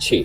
6।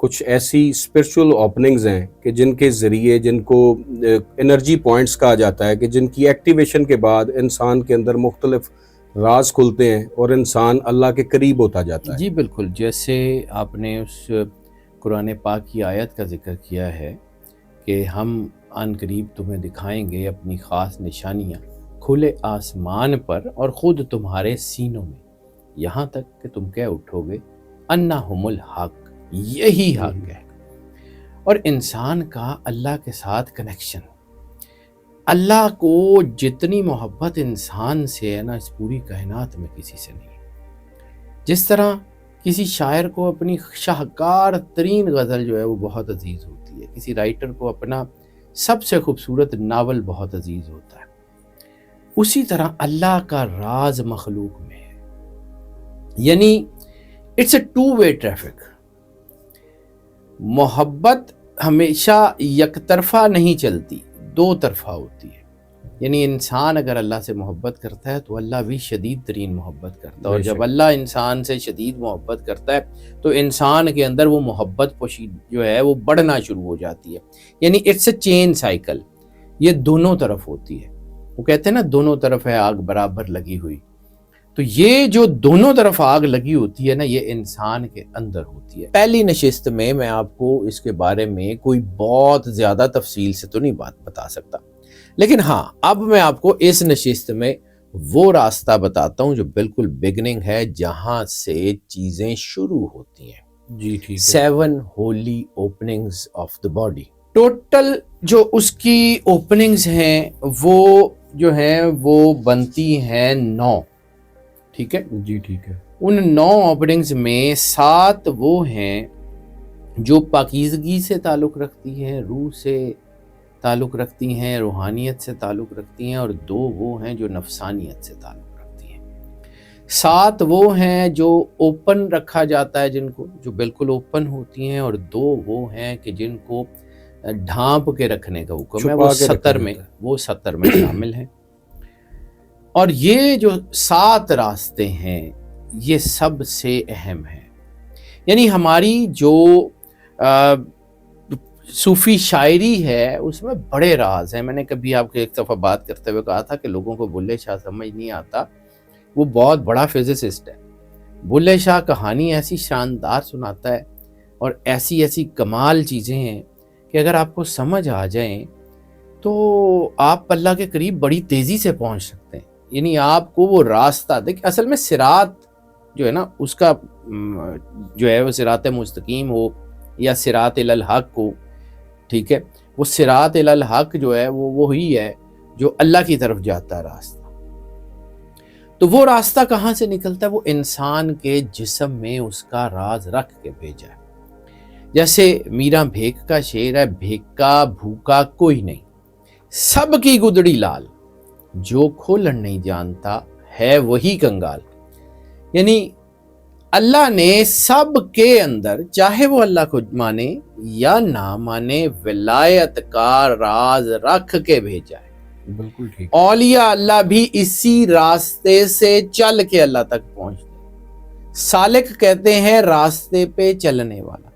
کچھ ایسی spiritual openings ہیں کہ جن کے ذریعے جن کو انرجی پوائنٹس کہا جاتا ہے کہ جن کی ایکٹیویشن کے بعد انسان کے اندر مختلف راز کھلتے ہیں اور انسان اللہ کے قریب ہوتا جاتا ہے؟ جی بالکل، جیسے آپ نے اس قرآن پاک کی آیت کا ذکر کیا ہے کہ ہم عن قریب تمہیں دکھائیں گے اپنی خاص نشانیاں کھلے آسمان پر اور خود تمہارے سینوں میں، یہاں تک کہ تم کہہ اٹھو گے انہم الحق، یہی حق ہے۔ اور انسان کا اللہ کے ساتھ کنیکشن، اللہ کو جتنی محبت انسان سے ہے نا، اس پوری کائنات میں کسی سے نہیں۔ جس طرح کسی شاعر کو اپنی شاہکار ترین غزل جو ہے وہ بہت عزیز ہوتی ہے، کسی رائٹر کو اپنا سب سے خوبصورت ناول بہت عزیز ہوتا ہے، اسی طرح اللہ کا راز مخلوق میں ہے۔ یعنی it's a two way traffic. محبت ہمیشہ یک طرفہ نہیں چلتی، دو طرفہ ہوتی ہے۔ یعنی انسان اگر اللہ سے محبت کرتا ہے تو اللہ بھی شدید ترین محبت کرتا ہے، اور جب اللہ انسان سے شدید محبت کرتا ہے تو انسان کے اندر وہ محبت پوشید جو ہے وہ بڑھنا شروع ہو جاتی ہے۔ یعنی اٹس اے چین سائیکل، یہ دونوں طرف ہوتی ہے۔ وہ کہتے ہیں نا دونوں طرف ہے آگ برابر لگی ہوئی، تو یہ جو دونوں طرف آگ لگی ہوتی ہے نا، یہ انسان کے اندر ہوتی ہے۔ پہلی نشست میں میں آپ کو اس کے بارے میں کوئی بہت زیادہ تفصیل سے تو نہیں بات بتا سکتا، لیکن ہاں اب میں آپ کو اس نشست میں وہ راستہ بتاتا ہوں جو بالکل بگننگ ہے، جہاں سے چیزیں شروع ہوتی ہیں۔ جی ٹھیک ہے۔ 7 holy openings of the body, total جو اس کی اوپننگز ہیں وہ جو ہیں وہ بنتی ہیں 9، ٹھیک ہے جی ٹھیک ہے۔ ان 9 اوپننگز میں 7 وہ ہیں جو پاکیزگی سے تعلق رکھتی ہیں، روح سے تعلق رکھتی ہیں، روحانیت سے تعلق رکھتی ہیں، اور 2 وہ ہیں جو نفسانیت سے تعلق رکھتی ہیں۔ 7 وہ ہیں جو اوپن رکھا جاتا ہے، جن کو جو بالکل اوپن ہوتی ہیں، اور 2 وہ ہیں کہ جن کو ڈھانپ کے رکھنے کا حکم ہے، وہ 70 میں شامل ہیں۔ اور یہ جو 7 راستے ہیں یہ سب سے اہم ہیں۔ یعنی ہماری جو صوفی شاعری ہے اس میں بڑے راز ہیں۔ میں نے کبھی آپ کو ایک دفعہ بات کرتے ہوئے کہا تھا کہ لوگوں کو بلے شاہ سمجھ نہیں آتا، وہ بہت بڑا فزسسٹ ہے۔ بلے شاہ کہانی ایسی شاندار سناتا ہے اور ایسی ایسی کمال چیزیں ہیں کہ اگر آپ کو سمجھ آ جائیں تو آپ اللہ کے قریب بڑی تیزی سے پہنچ سکتے ہیں۔ یعنی آپ کو وہ راستہ دیکھ، اصل میں صراط جو ہے نا اس کا جو ہے وہ صراط مستقیم ہو یا صراط الی الحق ہو، ٹھیک ہے، وہ صراط الی الحق جو ہے وہ وہی ہے جو اللہ کی طرف جاتا ہے راستہ۔ تو وہ راستہ کہاں سے نکلتا ہے؟ وہ انسان کے جسم میں اس کا راز رکھ کے بھیجا ہے۔ جیسے میرا بھیک کا شعر ہے، بھیکا بھوکا کوئی نہیں، سب کی گدڑی لال، جو کھولن نہیں جانتا ہے وہی کنگال۔ یعنی اللہ نے سب کے اندر، چاہے وہ اللہ کو مانے یا نہ مانے، ولایت کا راز رکھ کے بھیجا ہے۔ بالکل ٹھیک۔ اولیاء اللہ بھی اسی راستے سے چل کے اللہ تک پہنچتے ہیں۔ سالک کہتے ہیں راستے پہ چلنے والا۔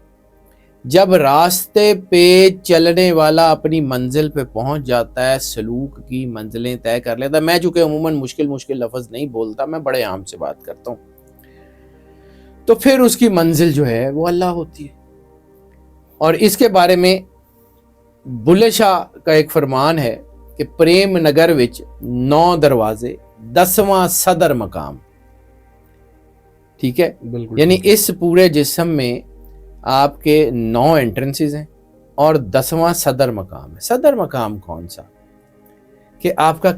جب راستے پہ چلنے والا اپنی منزل پہ پہنچ جاتا ہے، سلوک کی منزلیں طے کر لیتا ہے۔ میں چونکہ عموماً مشکل لفظ نہیں بولتا، میں بڑے عام سے بات کرتا ہوں، تو پھر اس کی منزل جو ہے وہ اللہ ہوتی ہے۔ اور اس کے بارے میں بلے شاہ کا ایک فرمان ہے کہ پریم نگر وچ 9 دروازے 10واں صدر مقام، ٹھیک ہے، بالکل۔ یعنی اس پورے جسم میں آپ کے 9 انٹرنسز ہیں اور 10واں صدر مقام ہے۔ صدر مقام کون سا؟ کہ آپ کا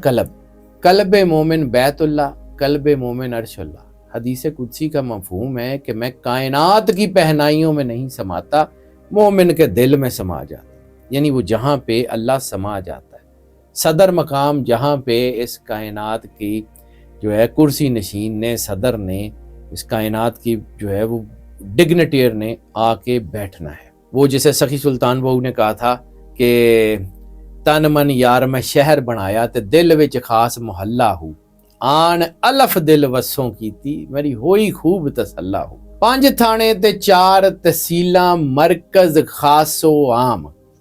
قلب مومن بیت اللہ، قلب مومن عرش اللہ۔ حدیث قدسی کا مفہوم ہے کہ میں کائنات کی پہنائیوں میں نہیں سماتا، مومن کے دل میں سما جاتا، یعنی وہ جہاں پہ اللہ سما جاتا ہے۔ صدر مقام جہاں پہ اس کائنات کی جو ہے کرسی نشین نے، صدر نے، اس کائنات کی جو ہے وہ ڈگنیٹیئر نے آ کے بیٹھنا ہے۔ وہ جسے سخی سلطان بہو نے کہا تھا کہ تن من یار میں شہر بنایا تے دل وچ خاص محلہ ہوں، آن الف دل وسوں کیتی میری ہوئی خوب تسلا ہو۔ 5 ਥਾਣੇ ਤੇ 4 ਤਹਿਸੀਲਾਂ, ਮਰਕਜ਼ ਖਾਸੋ ਆਮ।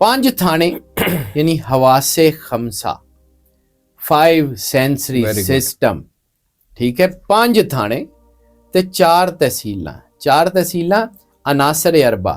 5 ਥਾਣੇ ਯਾਨੀ ਹਵਾਸੇ ਖਮਸਾ, 5 ਸੈਂਸਰੀ Very good. ਸਿਸਟਮ, ਠੀਕ ਹੈ। 5 ਥਾਣੇ ਤੇ 4 ਤਹਿਸੀਲਾਂ। 4 ਤਹਿਸੀਲਾਂ ਅਨਾਸਰ ਅਰਬਾ,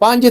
5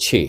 6।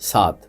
7।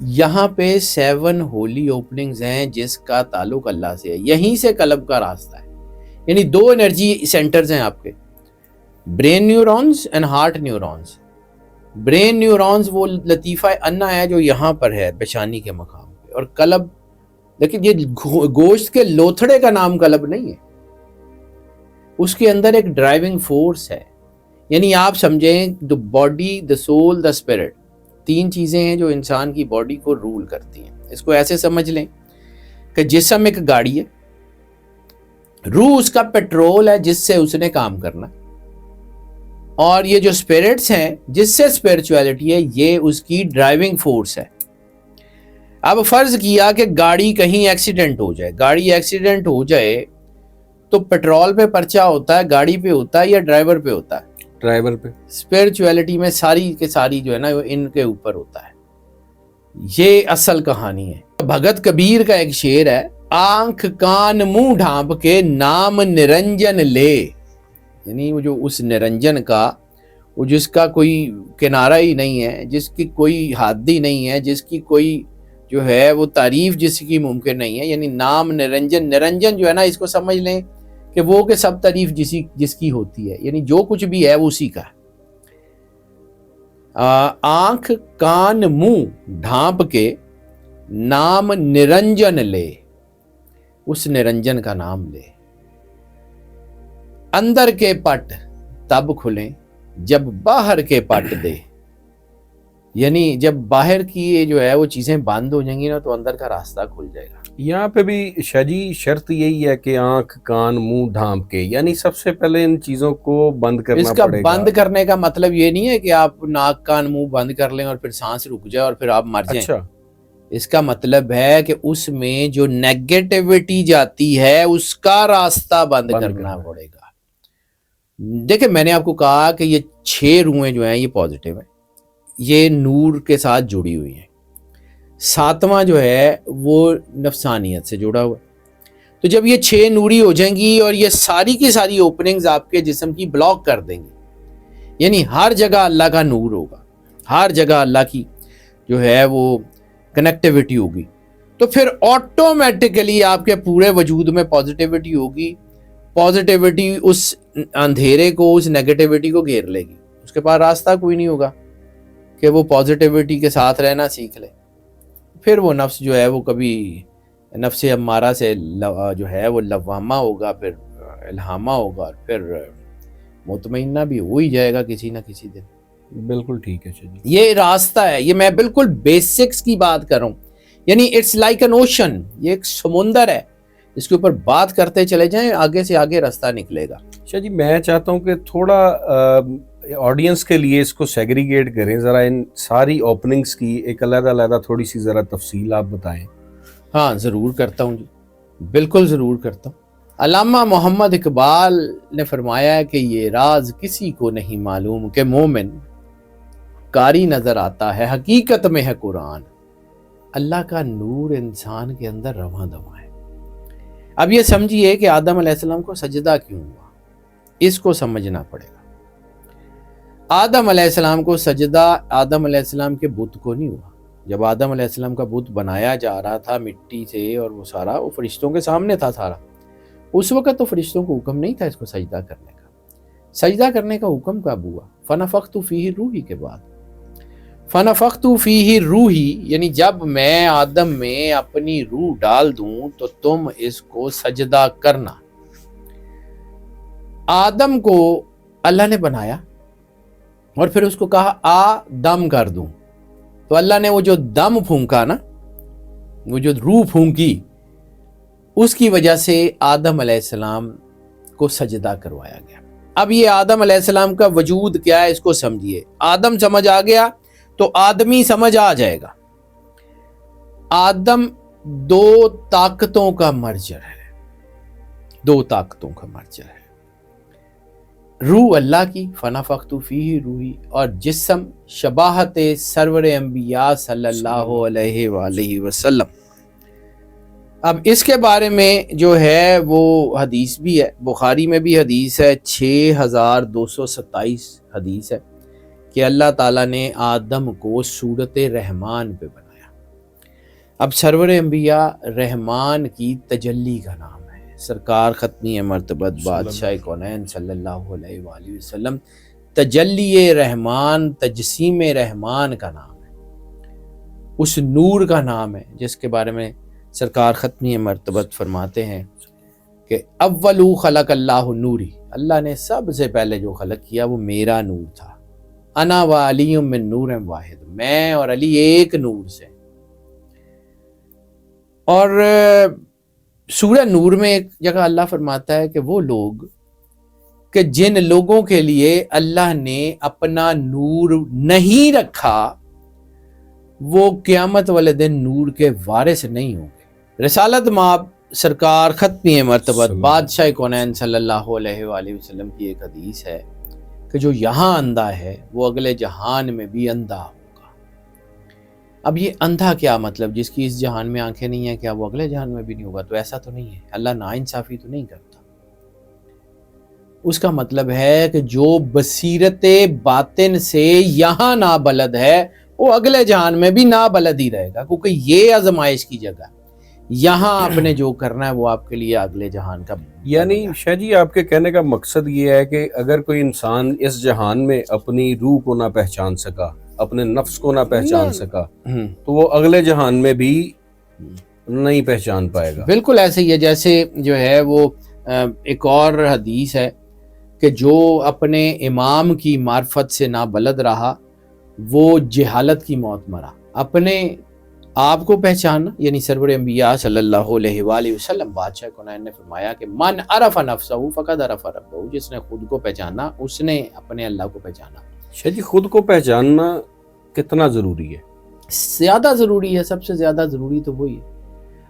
یہاں پہ 7 ہولی اوپننگز ہیں جس کا تعلق اللہ سے ہے. یہیں سے قلب کا راستہ ہے. یعنی 2 انرجی سینٹرز ہیں آپ کے, brain neurons and heart neurons. Brain neurons وہ لطیفہ انا ہے جو یہاں پر ہے پیشانی کے مقام پہ, اور قلب لیکن یہ گوشت کے لوتھڑے کا نام قلب نہیں ہے, اس کے اندر ایک ڈرائیونگ فورس ہے. یعنی آپ سمجھیں دا body, the soul, the spirit, 3 چیزیں ہیں جو انسان کی باڈی کو رول کرتی ہیں. اس کو ایسے سمجھ لیں کہ جسم ایک گاڑی ہے, روح اس کا پیٹرول ہے جس سے اس نے کام کرنا, اور یہ جو اسپرٹس ہیں جس سے اسپرچویلٹی ہے یہ اس کی ڈرائیونگ فورس ہے. اب فرض کیا کہ گاڑی کہیں ایکسیڈنٹ ہو جائے, گاڑی ایکسیڈنٹ ہو جائے تو پیٹرول پہ پرچہ ہوتا ہے, گاڑی پہ ہوتا ہے یا ڈرائیور پہ ہوتا ہے؟ ڈرائیور پہ. اسپرچویلٹی میں ساری کے ساری جو ہے نا وہ ان کے اوپر ہوتا ہے. یہ اصل کہانی ہے. بھگت کبیر کا ایک شعر ہے, آنکھ کان منہ ڈھانپ کے نام نرنجن لے. یعنی وہ جو اس نرنجن کا, وہ جس کا کوئی کنارہ ہی نہیں ہے, جس کی کوئی حد ہی نہیں ہے, جس کی کوئی جو ہے وہ تعریف جس کی ممکن نہیں ہے. یعنی نام نرنجن, نرنجن جو ہے نا اس کو سمجھ لیں کہ وہ کہ سب تعریف جس کی ہوتی ہے, یعنی جو کچھ بھی ہے وہ اسی کا ہے. آنکھ کان منہ ڈھانپ کے نام نرنجن لے, اس نرنجن کا نام لے. اندر کے پٹ تب کھلیں جب باہر کے پٹ دے. یعنی جب باہر کی جو ہے وہ چیزیں بند ہو جائیں گی نا تو اندر کا راستہ کھل جائے گا. یہاں پہ بھی شاہ جی شرط یہی ہے کہ آنکھ کان منہ ڈھانپ کے, یعنی سب سے پہلے ان چیزوں کو بند کرنا اس کا پڑے گا. بند کرنے کا مطلب یہ نہیں ہے کہ آپ ناک کان منہ بند کر لیں اور پھر سانس رک جائے اور پھر آپ مر جائیں. اچھا, اس کا مطلب ہے کہ اس میں جو نیگیٹیوٹی جاتی ہے اس کا راستہ بند کرنا پڑے گا. دیکھیں میں نے آپ کو کہا کہ یہ 6 روحیں جو ہیں یہ پازیٹیو ہیں, یہ نور کے ساتھ جڑی ہوئی ہیں. 7واں جو ہے وہ نفسانیت سے جڑا ہوا ہے. تو جب یہ 6 نوری ہو جائیں گی اور یہ ساری کی ساری اوپننگز آپ کے جسم کی بلاک کر دیں گی, یعنی ہر جگہ اللہ کا نور ہوگا, ہر جگہ اللہ کی جو ہے وہ کنیکٹیوٹی ہوگی, تو پھر آٹومیٹکلی آپ کے پورے وجود میں پازیٹیوٹی ہوگی. پازیٹیوٹی اس اندھیرے کو, اس نیگیٹیوٹی کو گھیر لے گی. اس کے پاس راستہ کوئی نہیں ہوگا کہ وہ پازیٹیوٹی کے ساتھ رہنا سیکھ لے. پھر وہ نفس جو ہے وہ کبھی نفس امارہ سے جو ہے وہ لوامہ ہوگا, پھر الہامہ ہوگا, اور پھر مطمئنہ بھی ہو ہی جائے گا کسی نہ کسی دن. بالکل ٹھیک ہے شاہ جی. یہ راستہ ہے, یہ میں بالکل بیسکس کی بات کر رہا ہوں. یعنی اٹس لائک این اوشن, یہ ایک سمندر ہے, اس کے اوپر بات کرتے چلے جائیں, آگے سے آگے راستہ نکلے گا. شاہ جی میں چاہتا ہوں کہ تھوڑا آڈینس کے لیے اس کو سیگریگیٹ کریں ذرا, ان ساری اوپننگز کی ایک علیحدہ تھوڑی سی ذرا تفصیل آپ بتائیں. ہاں ضرور کرتا ہوں جی, بالکل ضرور کرتا ہوں. علامہ محمد اقبال نے فرمایا ہے کہ یہ راز کسی کو نہیں معلوم کہ مومن کاری نظر آتا ہے, حقیقت میں ہے قرآن. اللہ کا نور انسان کے اندر رواں دواں ہے. اب یہ سمجھیے کہ آدم علیہ السلام کو سجدہ کیوں ہوا, اس کو سمجھنا پڑے گا. آدم علیہ السلام کو سجدہ آدم علیہ السلام کے بت کو نہیں ہوا. جب آدم علیہ السلام کا بت بنایا جا رہا تھا مٹی سے, اور وہ سارا وہ فرشتوں کے سامنے تھا سارا, اس وقت تو فرشتوں کو حکم نہیں تھا اس کو سجدہ کرنے کا. سجدہ کرنے کا حکم کب ہوا؟ فنفخت فیہ روحی کے بعد. فنفخت فیہ روحی یعنی جب میں آدم میں اپنی روح ڈال دوں تو تم اس کو سجدہ کرنا. آدم کو اللہ نے بنایا اور پھر اس کو کہا آ دم کر دوں, تو اللہ نے وہ جو دم پھونکا نا, وہ جو روح پھونکی, اس کی وجہ سے آدم علیہ السلام کو سجدہ کروایا گیا. اب یہ آدم علیہ السلام کا وجود کیا ہے اس کو سمجھیے. آدم سمجھ آ گیا تو آدمی سمجھ آ جائے گا. آدم 2 طاقتوں کا مرجر ہے, 2 طاقتوں کا مرجر ہے. روح اللہ کی فنفخت فیہ روحی, اور جسم شباہت سرور انبیاء صلی اللہ علیہ وآلہ وسلم. اب اس کے بارے میں جو ہے وہ حدیث بھی ہے, بخاری میں بھی حدیث ہے, 6227 حدیث ہے کہ اللہ تعالیٰ نے آدم کو صورت رحمان پہ بنایا. اب سرور انبیاء رحمان کی تجلی کا نام ہے، سرکار ختمی مرتبت بادشاہ کونین صلی اللہ علیہ وآلہ وسلم تجلی رحمان، تجسیم رحمان کا نام ہے، اس نور کا نام ہے جس کے بارے میں سرکار ختمی مرتبت فرماتے ہیں کہ اولو خلق اللہ نوری، اللہ نے سب سے پہلے جو خلق کیا وہ میرا نور تھا، انا و علی من نور واحد، میں اور علی ایک نور سے۔ اور سورہ نور میں ایک جگہ اللہ فرماتا ہے کہ وہ لوگ کہ جن لوگوں کے لیے اللہ نے اپنا نور نہیں رکھا وہ قیامت والے دن نور کے وارث نہیں ہوں گے۔ رسالت مآب سرکار ختمی مرتبت بادشاہ کونین صلی اللہ علیہ وآلہ وسلم کی ایک حدیث ہے کہ جو یہاں اندھا ہے وہ اگلے جہان میں بھی اندھا ہوگا۔ اب یہ اندھا کیا مطلب؟ جس کی اس جہان میں آنکھیں نہیں ہیں کیا وہ اگلے جہان میں بھی نہیں ہوگا؟ تو ایسا تو نہیں ہے، اللہ ناانصافی تو نہیں کرتا۔ اس کا مطلب ہے کہ جو بصیرت باطن سے یہاں نابلد ہے وہ اگلے جہان میں بھی نابلد ہی رہے گا، کیونکہ یہ آزمائش کی جگہ ہے۔ یہاں آپ نے جو کرنا ہے وہ آپ کے لیے اگلے جہان کا، یعنی شاہ جی آپ کے کہنے کا مقصد یہ ہے کہ اگر کوئی انسان اس جہان میں اپنی روح کو نہ پہچان سکا، اپنے نفس کو نہ پہچان سکا، تو وہ اگلے جہان میں بھی نہیں پہچان پائے گا۔ بالکل ایسے ہی ہے جیسے جو ہے وہ ایک اور حدیث ہے کہ جو اپنے امام کی معرفت سے نابلد رہا وہ جہالت کی موت مرا۔ اپنے آپ کو پہچاننا یعنی سرور انبیاء صلی اللہ علیہ وآلہ وسلم بادشاہ کونین نے فرمایا کہ من عرف نفسہ فقد عرف ربہ، جس نے خود کو پہچانا اس نے اپنے اللہ کو پہچانا۔ شاہ جی خود کو پہچاننا کتنا ضروری ہے؟ زیادہ ضروری ہے، سب سے زیادہ ضروری تو وہی ہے،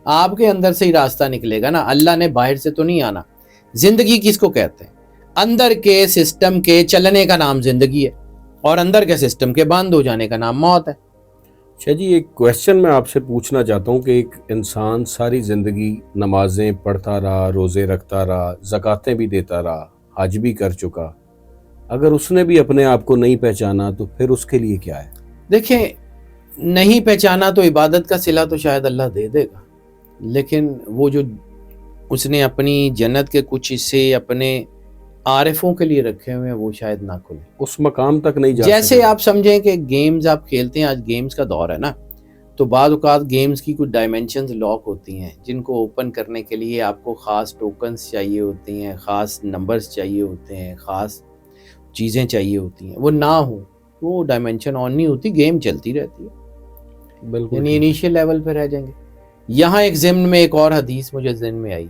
آپ کے اندر سے ہی راستہ نکلے گا نا، اللہ نے باہر سے تو نہیں آنا۔ زندگی کس کو کہتے ہیں؟ اندر کے سسٹم کے چلنے کا نام زندگی ہے اور اندر کے سسٹم کے بند ہو جانے کا نام موت ہے۔ شاہ جی ایک کویسچن میں آپ سے پوچھنا چاہتا ہوں کہ ایک انسان ساری زندگی نمازیں پڑھتا رہا، روزے رکھتا رہا، زکاتیں بھی دیتا رہا، حج بھی کر چکا، اگر اس نے بھی اپنے آپ کو نہیں پہچانا تو پھر اس کے لیے کیا ہے؟ دیکھیں نہیں پہچانا تو عبادت کا صلہ تو شاید اللہ دے دے گا، لیکن وہ جو اس نے اپنی جنت کے کچھ حصے اپنے عارفوں کے لیے رکھے ہوئے ہیں وہ شاید نہ کھلے، اس مقام تک نہیں جا جیسے سکے۔ آپ سمجھیں کہ گیمز آپ کھیلتے ہیں، آج گیمز کا دور ہے نا، تو بعض اوقات گیمز کی کچھ ڈائمینشنز لاک ہوتی ہیں جن کو اوپن کرنے کے لیے آپ کو خاص ٹوکنز چاہیے ہوتی ہیں، خاص نمبرز چاہیے ہوتے ہیں، خاص چیزیں چاہیے ہوتی ہیں، وہ نہ ہوں وہ ڈائمینشن آن نہیں ہوتی، گیم چلتی رہتی ہے، بالکل یعنی انیشیل لیول پہ رہ جائیں گے۔ یہاں ایک ضمن میں ایک اور حدیث مجھے ذہن میں آئی،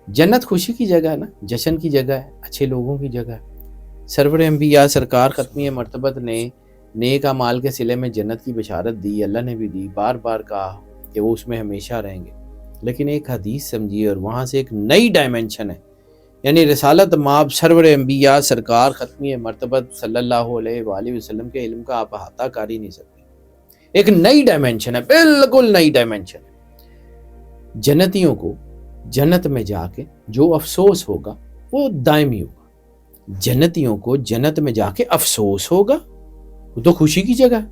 جنت خوشی کی جگہ ہے نا، جشن کی جگہ ہے، اچھے لوگوں کی جگہ ہے۔ سرور انبیاء سرکار ختمی مرتبت نے نیک اعمال کے صلے میں جنت کی بشارت دی، اللہ نے بھی دی، بار بار کہا کہ وہ اس میں ہمیشہ رہیں گے، لیکن ایک حدیث سمجھیے اور وہاں سے ایک نئی ڈائمنشن ہے، یعنی رسالت مآب سرور انبیاء سرکار ختمی مرتبت صلی اللہ علیہ وآلہ وسلم کے علم کا آپ احاطہ کر ہی نہیں سکتے، ایک نئی ڈائمنشن ہے، بالکل نئی ڈائمنشن ہے۔ جنتیوں کو جنت میں جا کے جو افسوس ہوگا وہ دائمی ہوگا، جنتیوں کو جنت میں جا کے افسوس ہوگا، وہ تو خوشی کی جگہ ہے۔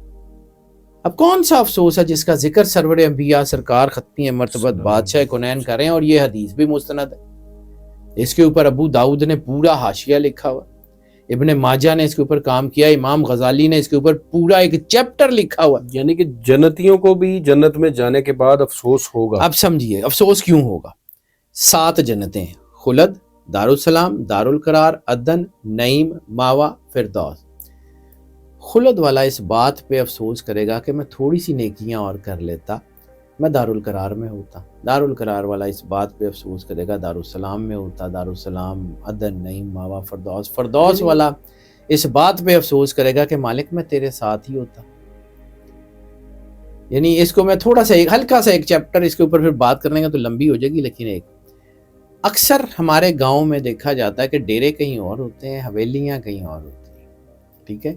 اب کون سا افسوس ہے جس کا ذکر سرور انبیاء سرکار ختمی مرتبت بادشاہ کونین کریں، اور یہ حدیث بھی مستند ہے، اس کے اوپر ابو داؤد نے پورا حاشیہ لکھا ہوا، ابن ماجہ نے اس کے اوپر کام کیا، امام غزالی نے اس کے اوپر پورا ایک چیپٹر لکھا ہوا۔ یعنی کہ جنتیوں کو بھی جنت میں جانے کے بعد افسوس ہوگا۔ اب سمجھیے افسوس کیوں ہوگا؟ 7 جنتیں ہیں، خلد، دارالسلام، دارالقرار، عدن، نعیم، ماوا، فردوس۔ خلد والا اس بات پہ افسوس کرے گا کہ میں تھوڑی سی نیکیاں اور کر لیتا، میں دارالقرار میں ہوتا۔ دارالقرار والا اس بات پہ افسوس کرے گا دارالسلام میں ہوتا، دارالسلام، عدن، نعیم، ماوا، فردوس۔ فردوس والا اس بات پہ افسوس کرے گا کہ مالک میں تیرے ساتھ ہی ہوتا۔ یعنی اس کو میں تھوڑا سا ایک ہلکا سا ایک چیپٹر اس کے اوپر پھر بات کرنے گا تو لمبی ہو جائے گی، لیکن ایک اکثر ہمارے گاؤں میں دیکھا جاتا ہے کہ ڈیرے کہیں اور ہوتے ہیں، حویلیاں کہیں اور ہوتی ہیں، ٹھیک ہے؟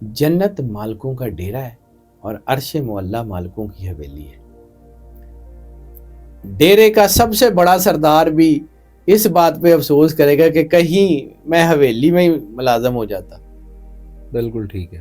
جنت مالکوں کا ڈیرا ہے اور عرش معلیٰ مالکوں کی حویلی ہے۔ ڈیرے کا سب سے بڑا سردار بھی اس بات پہ افسوس کرے گا کہ کہیں میں حویلی میں ہی ملازم ہو جاتا۔ بالکل ٹھیک ہے۔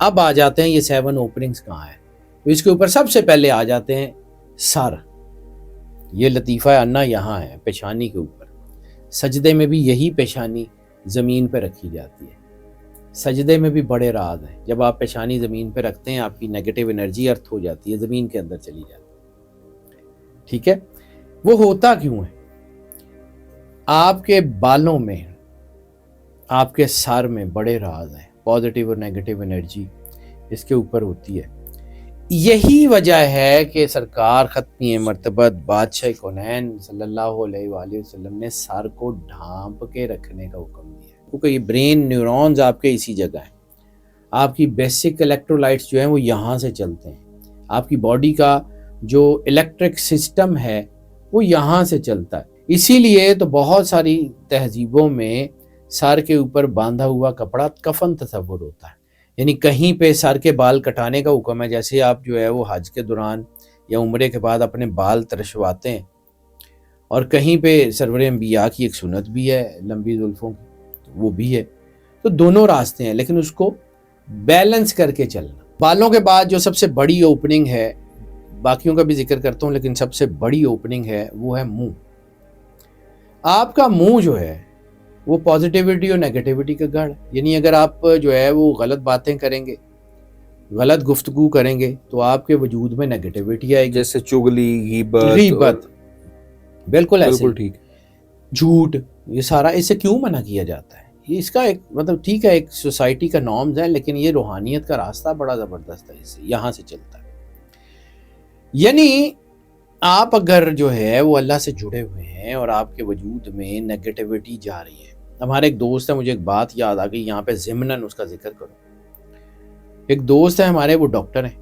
اب آ جاتے ہیں یہ 7 اوپننگز کہاں ہیں. تو اس کے اوپر سب سے پہلے آ جاتے ہیں سر. یہ لطیفہ انا یہاں ہے پیشانی کے اوپر. سجدے میں بھی یہی پیشانی زمین پہ رکھی جاتی ہے. سجدے میں بھی بڑے راز ہیں. جب آپ پیشانی زمین پہ رکھتے ہیں آپ کی نیگیٹو انرجی ارتھ ہو جاتی ہے, زمین کے اندر چلی جاتی ہے. ٹھیک ہے, وہ ہوتا کیوں ہے؟ آپ کے بالوں میں, آپ کے سر میں بڑے راز ہیں. پازیٹیو اور نیگیٹو انرجی اس کے اوپر ہوتی ہے. یہی وجہ ہے کہ سرکار ختمی مرتبت بادشاہ کونین صلی اللہ علیہ وآلہ وسلم نے سر کو ڈھانپ کے رکھنے کا حکم دیا, کیونکہ یہ برین نیورونز آپ کے اسی جگہ ہیں. آپ کی بیسک الیکٹرولائٹس جو ہیں وہ یہاں سے چلتے ہیں. آپ کی باڈی کا جو الیکٹرک سسٹم ہے وہ یہاں سے چلتا ہے. اسی لیے تو بہت ساری تہذیبوں میں سر کے اوپر باندھا ہوا کپڑا کفن تصور ہوتا ہے. یعنی کہیں پہ سر کے بال کٹانے کا حکم ہے, جیسے آپ جو ہے وہ حج کے دوران یا عمرے کے بعد اپنے بال ترشواتے ہیں, اور کہیں پہ سرور انبیاء کی ایک سنت بھی ہے لمبی زلفوں کی, وہ بھی ہے. تو دونوں راستے ہیں, لیکن اس کو بیلنس کر کے چلنا. بالوں کے بعد جو سب سے بڑی اوپننگ ہے, باقیوں کا بھی ذکر کرتا ہوں لیکن سب سے بڑی اوپننگ ہے وہ ہے منہ. آپ کا منہ جو ہے وہ پازیٹیوٹی اور نیگیٹیوٹی کا گڑھ. یعنی اگر آپ جو ہے وہ غلط باتیں کریں گے, غلط گفتگو کریں گے تو آپ کے وجود میں نیگیٹیوٹی آئے گی. جیسے چگلی, غیبت, بالکل ایسے بالکل ٹھیک. جھوٹ, یہ سارا. اسے کیوں منع کیا جاتا ہے؟ یہ اس کا ایک مطلب ٹھیک ہے ایک سوسائٹی کا نارمز ہے, لیکن یہ روحانیت کا راستہ بڑا زبردست ہے, اس سے یہاں سے چلتا ہے. یعنی آپ اگر جو ہے وہ اللہ سے جڑے ہوئے ہیں اور آپ کے وجود میں نیگیٹیوٹی جا رہی ہے. ہمارے ایک دوست ہے, مجھے ایک بات یاد آ گئی یہاں پہ ضمناً اس کا ذکر کروں. ایک دوست ہے ہمارے, وہ ڈاکٹر ہیں,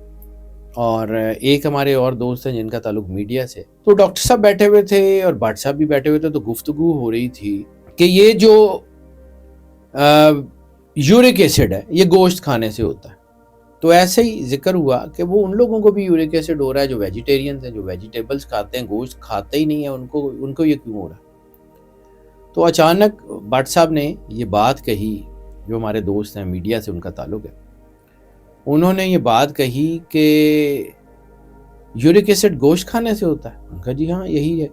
اور ایک ہمارے اور دوست ہیں جن کا تعلق میڈیا سے. تو ڈاکٹر صاحب بیٹھے ہوئے تھے اور بٹ صاحب بھی بیٹھے ہوئے تھے, تو گفتگو ہو رہی تھی کہ یہ جو یورک ایسڈ ہے یہ گوشت کھانے سے ہوتا ہے. تو ایسے ہی ذکر ہوا کہ وہ ان لوگوں کو بھی یورک ایسڈ ہو رہا ہے جو ویجیٹیرینز ہیں, جو ویجیٹیبلز کھاتے ہیں, گوشت کھاتے ہی نہیں ہیں, ان کو یہ کیوں ہو رہا ہے؟ تو اچانک بٹ صاحب نے یہ بات کہی, جو ہمارے دوست ہیں میڈیا سے ان کا تعلق ہے, انہوں نے یہ بات کہی کہ یورک ایسڈ گوشت کھانے سے ہوتا ہے. ان کا جی ہاں یہی ہے.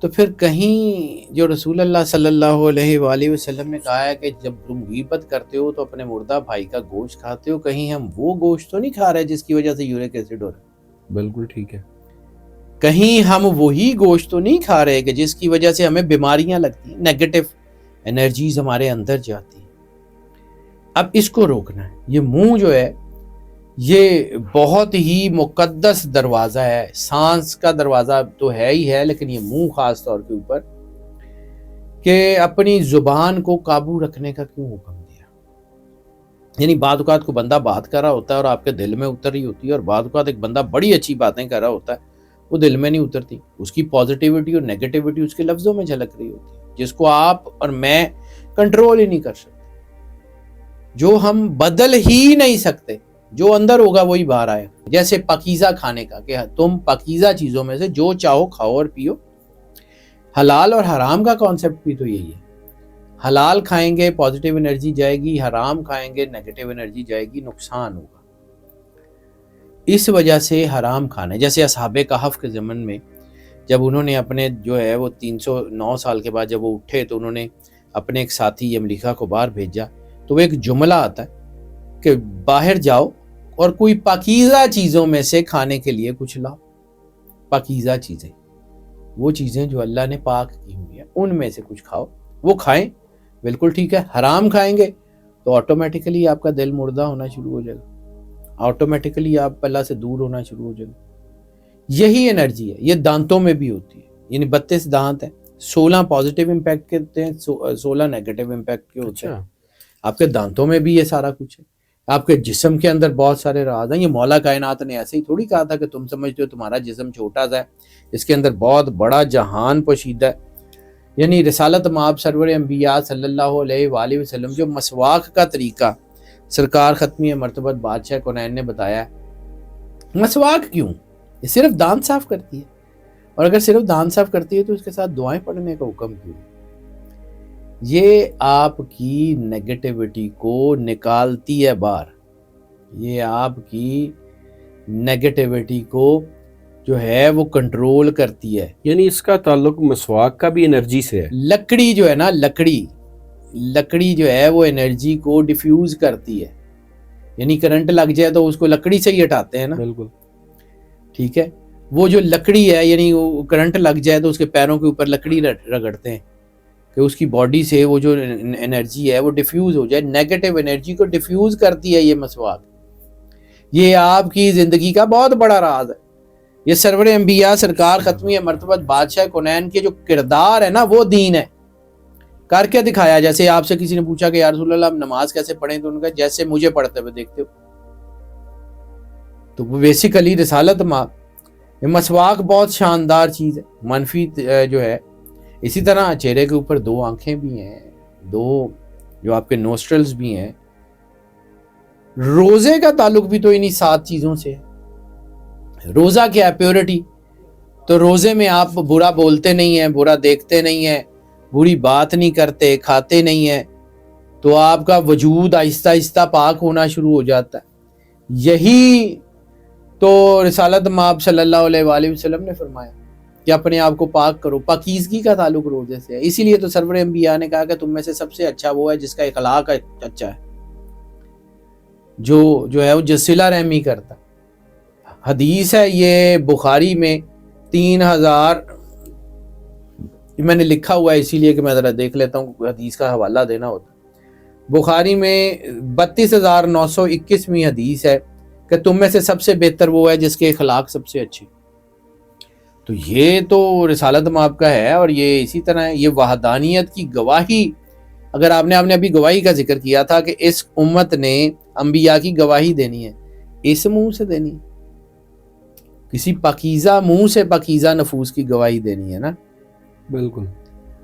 تو پھر کہیں جو رسول اللہ صلی اللہ علیہ وآلہ وسلم نے کہا ہے کہ جب تم غیبت کرتے ہو تو اپنے مردہ بھائی کا گوشت کھاتے ہو, کہیں ہم وہ گوشت تو نہیں کھا رہے جس کی وجہ سے یورک ایسڈ ہو رہا ہے؟ بالکل ٹھیک ہے. کہیں ہم وہی گوشت تو نہیں کھا رہے کہ جس کی وجہ سے ہمیں بیماریاں لگتی ہیں, نیگیٹو انرجیز ہمارے اندر جاتی ہیں. اب اس کو روکنا ہے. یہ منہ جو ہے یہ بہت ہی مقدس دروازہ ہے, سانس کا دروازہ تو ہے ہی ہے, لیکن یہ منہ خاص طور کے اوپر, کہ اپنی زبان کو قابو رکھنے کا کیوں حکم دیا. یعنی بعض اوقات کو بندہ بات کر رہا ہوتا ہے اور آپ کے دل میں اتر رہی ہوتی ہے, اور بعض اوقات ایک بندہ بڑی اچھی باتیں کر رہا ہوتا ہے وہ دل میں نہیں اترتی, اس کی پازیٹیوٹی اور نیگیٹیوٹی اس کے لفظوں میں جھلک رہی ہوتی ہے, جس کو آپ اور میں کنٹرول ہی نہیں کر سکتے, جو ہم بدل ہی نہیں سکتے. جو اندر ہوگا وہی باہر آئے. جیسے پاکیزہ کھانے کا, کہ تم پاکیزہ چیزوں میں سے جو چاہو کھاؤ اور پیو. حلال اور حرام کا کانسیپٹ بھی تو یہی ہے. حلال کھائیں گے پازیٹیو انرجی جائے گی, حرام کھائیں گے نیگیٹیو انرجی جائے گی, نقصان ہوگا. اس وجہ سے حرام کھانا, جیسے اصحاب کہف کے زمن میں جب انہوں نے اپنے جو ہے وہ 309 سال کے بعد جب وہ اٹھے تو انہوں نے اپنے ایک ساتھی یملیکا کو باہر بھیجا, تو وہ ایک جملہ آتا ہے کہ باہر جاؤ اور کوئی پاکیزہ چیزوں میں سے کھانے کے لیے کچھ لاؤ. پاکیزہ چیزیں, وہ چیزیں جو اللہ نے پاک کی ہوئی ہیں, ان میں سے کچھ کھاؤ, وہ کھائیں, بالکل ٹھیک ہے. حرام کھائیں گے تو آٹومیٹیکلی آپ کا دل مردہ ہونا شروع ہو جائے گا, آٹومیٹیکلی آپ اللہ سے دور ہونا شروع ہو جائے گا. یہی انرجی ہے, یہ دانتوں میں بھی ہوتی ہے. یعنی 32 دانت ہیں, 16 پازیٹیو امپیکٹ کے ہوتے ہیں, 16 نیگیٹو امپیکٹ کے ہوتے ہیں. آپ کے دانتوں میں بھی یہ سارا کچھ ہے. آپ کے جسم کے اندر بہت سارے راز ہیں. یہ مولا کائنات نے ایسے ہی تھوڑی کہا تھا کہ تم سمجھتے ہو تمہارا جسم چھوٹا سا ہے, اس کے اندر بہت بڑا جہان پوشیدہ ہے. یعنی رسالت مآب سرور انبیاء صلی اللہ علیہ وآلہ وسلم جو مسواک کا طریقہ سرکار ختمی مرتبت بادشاہ کونین نے بتایا ہے. مسواک کیوں؟ یہ صرف دانت صاف کرتی ہے, اور اگر صرف دانت صاف کرتی ہے تو اس کے ساتھ دعائیں پڑھنے کا حکم کیوں؟ یہ آپ کی نیگیٹیوٹی کو نکالتی ہے باہر. یہ آپ کی نیگیٹیوٹی کو جو ہے وہ کنٹرول کرتی ہے. یعنی اس کا تعلق مسواک کا بھی انرجی سے ہے. لکڑی جو ہے نا، لکڑی جو ہے وہ انرجی کو ڈیفیوز کرتی ہے. یعنی کرنٹ لگ جائے تو اس کو لکڑی سے ہی ہٹاتے ہیں نا. بالکل ٹھیک ہے. وہ جو لکڑی ہے، یعنی وہ کرنٹ لگ جائے تو اس کے پیروں کے اوپر لکڑی رگڑتے ہیں کہ اس کی باڈی سے وہ جو انرجی ہے وہ ڈیفیوز ہو جائے. نیگیٹو انرجی کو ڈیفیوز کرتی ہے یہ مسواک. یہ آپ کی زندگی کا بہت بڑا راز ہے. یہ سرور انبیاء سرکار ختمی مرتبت بادشاہ کونین کے جو کردار ہے نا وہ دین ہے. کر کے دکھایا. جیسے آپ سے کسی نے پوچھا کہ یا رسول اللہ ہم نماز کیسے پڑھیں، تو ان کا جیسے مجھے پڑھتے ہوئے دیکھتے ہو. تو بیسیکلی رسالت مسواک بہت شاندار چیز ہے. منفی جو ہے، اسی طرح چہرے کے اوپر 2 آنکھیں بھی ہیں، 2 جو آپ کے نوسٹرلز بھی ہیں. روزے کا تعلق بھی تو انہی 7 چیزوں سے ہے. روزہ کیا ہے؟ پیورٹی. تو روزے میں آپ برا بولتے نہیں ہیں، برا دیکھتے نہیں ہیں، بری بات نہیں کرتے، کھاتے نہیں ہیں، تو آپ کا وجود آہستہ آہستہ پاک ہونا شروع ہو جاتا ہے. یہی تو رسالت مآب صلی اللہ علیہ وآلہ وسلم نے فرمایا کہ اپنے آپ کو پاک کرو. پاکیزگی کا تعلق روزے سے ہے. اسی لیے تو سرور انبیاء نے کہا کہ تم میں سے سب سے اچھا وہ ہے جس کا اخلاق اچھا ہے، جو ہے وہ صلہ رحمی کرتا. حدیث ہے یہ بخاری میں 3000، میں نے لکھا ہوا ہے اسی لیے کہ میں ذرا دیکھ لیتا ہوں، حدیث کا حوالہ دینا ہوتا. بخاری میں 32,921ویں حدیث ہے کہ تم میں سے سب سے بہتر وہ ہے جس کے اخلاق سب سے اچھے. تو یہ تو رسالت مآب کا ہے. اور یہ اسی طرح ہے، یہ وحدانیت کی گواہی. اگر آپ نے ابھی گواہی کا ذکر کیا تھا کہ اس امت نے انبیاء کی گواہی دینی ہے، اس منہ سے دینی ہے، کسی پاکیزہ منہ سے پاکیزہ نفوس کی گواہی دینی ہے نا. بالکل.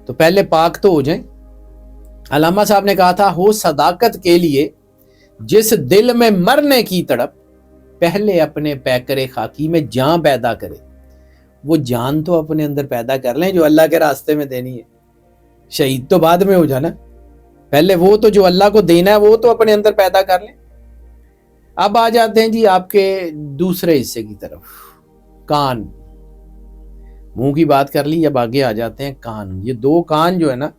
تو پہلے پاک تو ہو جائیں. علامہ صاحب نے کہا تھا، ہو صداقت کے لیے جس دل میں مرنے کی تڑپ، پہلے اپنے پیکر خاکی میں جان پیدا کرے. وہ جان تو اپنے اندر پیدا کر لیں جو اللہ کے راستے میں دینی ہے. شہید تو بعد میں ہو جانا، پہلے وہ تو جو اللہ کو دینا ہے وہ تو اپنے اندر پیدا کر لیں. اب آ جاتے ہیں جی آپ کے دوسرے حصے کی طرف، کان. منہ کی بات کر لی، اب آگے آ جاتے ہیں کان. یہ 2 کان جو ہے نا،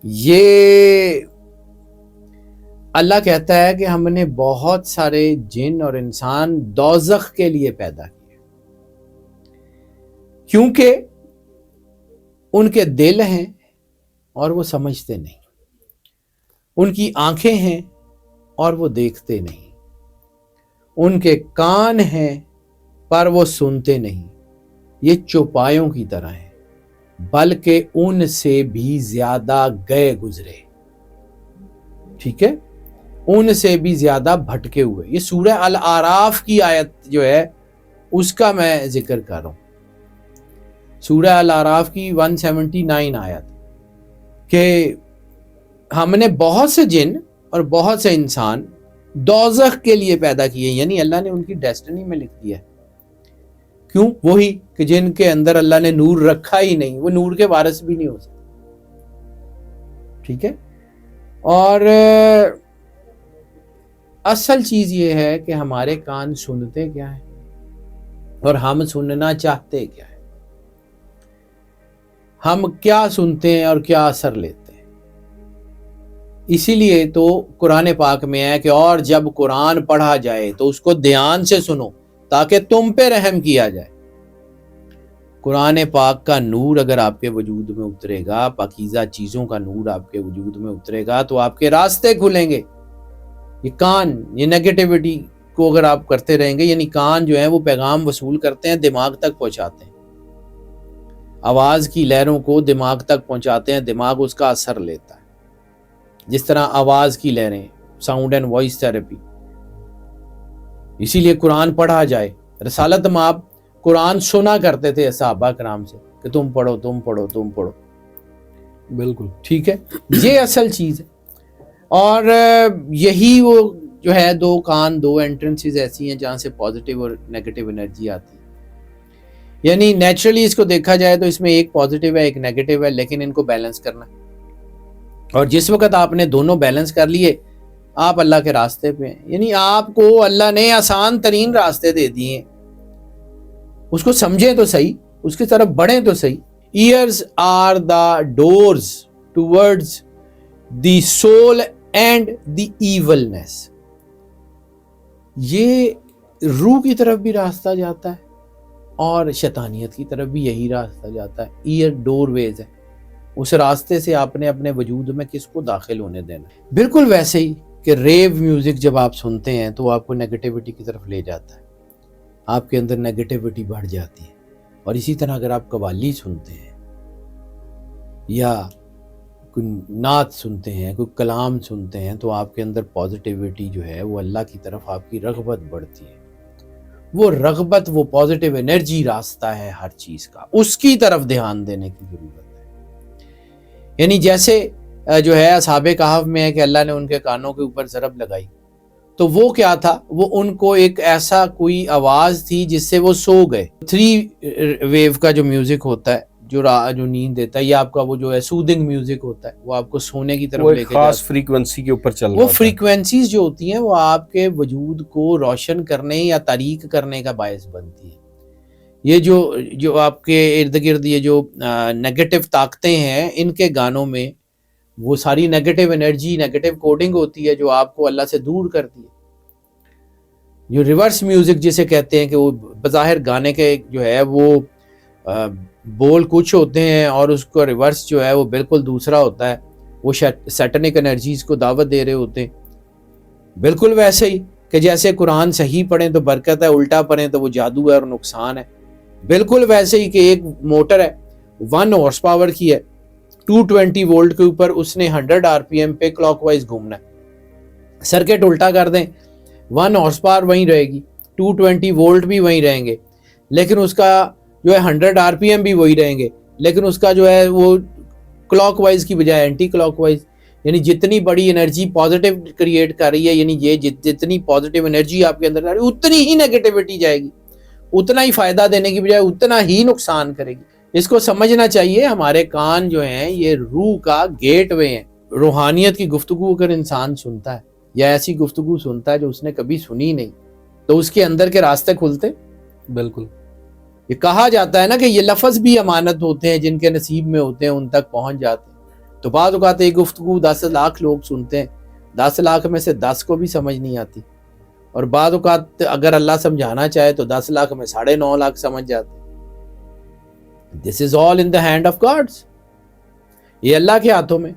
یہ اللہ کہتا ہے کہ ہم نے بہت سارے جن اور انسان دوزخ کے لیے پیدا کیے، کیونکہ ان کے دل ہیں اور وہ سمجھتے نہیں، ان کی آنکھیں ہیں اور وہ دیکھتے نہیں، ان کے کان ہیں پر وہ سنتے نہیں. یہ چوپایوں کی طرح ہیں، بلکہ ان سے بھی زیادہ گئے گزرے. ٹھیک ہے، ان سے بھی زیادہ بھٹکے ہوئے. یہ سورہ الاعراف کی آیت جو ہے اس کا میں ذکر کر رہا ہوں. سورہ الاعراف کی 179 آیت، کہ ہم نے بہت سے جن اور بہت سے انسان دوزخ کے لیے پیدا کیے. یعنی اللہ نے ان کی ڈیسٹنی میں لکھ دیا ہے. کیوں؟ وہی کہ جن کے اندر اللہ نے نور رکھا ہی نہیں، وہ نور کے وارث بھی نہیں ہو سکتے. ٹھیک ہے. اور اصل چیز یہ ہے کہ ہمارے کان سنتے کیا ہیں اور ہم سننا چاہتے کیا ہے. ہم کیا سنتے ہیں اور کیا اثر لیتے ہیں. اسی لیے تو قرآن پاک میں ہے کہ اور جب قرآن پڑھا جائے تو اس کو دھیان سے سنو تاکہ تم پہ رحم کیا جائے. قرآن پاک کا نور اگر آپ کے وجود میں اترے گا، پاکیزہ چیزوں کا نور آپ کے وجود میں اترے گا تو آپ کے راستے کھلیں گے. یہ کان، یہ نیگیٹیوٹی کو اگر آپ کرتے رہیں گے، یعنی کان جو ہیں وہ پیغام وصول کرتے ہیں، دماغ تک پہنچاتے ہیں، آواز کی لہروں کو دماغ تک پہنچاتے ہیں، دماغ اس کا اثر لیتا ہے. جس طرح آواز کی لہریں، ساؤنڈ اینڈ وائس تھراپی. اسی لیے قرآن پڑھا جائے. رسالت مآب قرآن سنا کرتے تھے صحابہ کرام سے کہ تم پڑھو تم پڑھو تم پڑھو. بالکل ٹھیک ہے، یہ اصل چیز ہے. اور یہی وہ جو ہے 2 کان، 2 انٹرنسز ایسی ہیں جہاں سے پازیٹیو اور نیگیٹیو انرجی آتی ہے. یعنی نیچرلی اس کو دیکھا جائے تو اس میں ایک پازیٹیو ہے ایک نیگیٹیو ہے، لیکن ان کو بیلنس کرنا ہے. اور جس وقت آپ نے دونوں بیلنس کر لیے آپ اللہ کے راستے پہ ہیں. یعنی آپ کو اللہ نے آسان ترین راستے دے دیے ہیں. اس کو سمجھیں تو صحیح, اس کی طرف بڑھیں تو صحیح. Ears are the doors towards the soul and the evilness. یہ روح کی طرف بھی راستہ جاتا ہے اور شیطانیت کی طرف بھی یہی راستہ جاتا ہے. ایئر ڈور ویز ہے, اس راستے سے آپ نے اپنے وجود میں کس کو داخل ہونے دینا. بالکل ویسے ہی کہ ریو میوزک جب آپ سنتے ہیں تو آپ کو نیگیٹیوٹی کی طرف لے جاتا ہے, آپ کے اندر نیگیٹیوٹی بڑھ جاتی ہے. اور اسی طرح اگر آپ قوالی سنتے ہیں یا کوئی نعت سنتے ہیں, کوئی کلام سنتے ہیں, تو آپ کے اندر پازیٹیوٹی جو ہے وہ اللہ کی طرف آپ کی رغبت بڑھتی ہے. وہ رغبت, وہ پازیٹیو انرجی راستہ ہے ہر چیز کا, اس کی طرف دھیان دینے کی ضرورت ہے. یعنی جیسے جو ہے اصحاب کہف میں ہے کہ اللہ نے ان کے کانوں کے اوپر ضرب لگائی, تو وہ کیا تھا, وہ ان کو ایک ایسا کوئی آواز تھی جس سے وہ سو گئے. 3 ویو کا جو میوزک ہوتا ہے جو نیند دیتا ہے, یہ آپ کا وہ جو ہے سودنگ میوزک ہوتا ہے, وہ آپ کو سونے کی طرف لے کے خاص فریکوینسی کے اوپر چل رہا وہ فریکوینسیز جو ہوتی ہیں وہ آپ کے وجود کو روشن کرنے یا تاریک کرنے کا باعث بنتی ہے. یہ جو آپ کے ارد گرد یہ جو نیگیٹو طاقتیں ہیں, ان کے گانوں میں وہ ساری نیگیٹو انرجی, نیگیٹو کوڈنگ ہوتی ہے جو آپ کو اللہ سے دور کرتی ہے. جو ریورس میوزک جسے کہتے ہیں کہ وہ بظاہر گانے کے جو ہے وہ بول کچھ ہوتے ہیں اور اس کو ریورس جو ہے وہ بالکل دوسرا ہوتا ہے, وہ سیٹنک انرجیز کو دعوت دے رہے ہوتے ہیں. بالکل ویسے ہی کہ جیسے قرآن صحیح پڑھیں تو برکت ہے, الٹا پڑھیں تو وہ جادو ہے اور نقصان ہے. بالکل ویسے ہی کہ ایک موٹر ہے 1 ہارس پاور کی ہے, 220 وولٹ کے اوپر اس نے 100 RPM پہ کلاک وائز گھومنا ہے. سرکٹ الٹا کر دیں, 1 ہارس پاور وہیں رہے گی, 220 وولٹ بھی وہیں رہیں گے, لیکن اس کا جو ہے 100 RPM بھی وہی رہیں گے, لیکن اس کا جو ہے وہ کلاک وائز کی بجائے اینٹی کلاک وائز. یعنی جتنی بڑی انرجی پازیٹیو کریٹ کر رہی ہے, یعنی یہ جتنی پازیٹیو انرجی آپ کے اندر آ رہی ہے, اتنی ہی نیگیٹیوٹی جائے گی, اتنا ہی فائدہ دینے کی بجائے اتنا ہی نقصان کرے گی. اس کو سمجھنا چاہیے. ہمارے کان جو ہیں یہ روح کا گیٹ وے ہیں. روحانیت کی گفتگو اگر انسان سنتا ہے یا ایسی گفتگو سنتا ہے جو اس نے کبھی سنی نہیں, تو اس کے اندر کے راستے کھلتے. بالکل. یہ کہا جاتا ہے نا کہ یہ لفظ بھی امانت ہوتے ہیں, جن کے نصیب میں ہوتے ہیں ان تک پہنچ جاتے ہیں. تو بعض اوقات ایک گفتگو 10 لاکھ لوگ سنتے ہیں, 10 لاکھ میں سے 10 کو بھی سمجھ نہیں آتی, اور بعض اوقات اگر اللہ سمجھانا چاہے تو 10 لاکھ میں 9.5 لاکھ سمجھ جاتے. This is all in the hand of God. یہ اللہ کے ہاتھوں میں.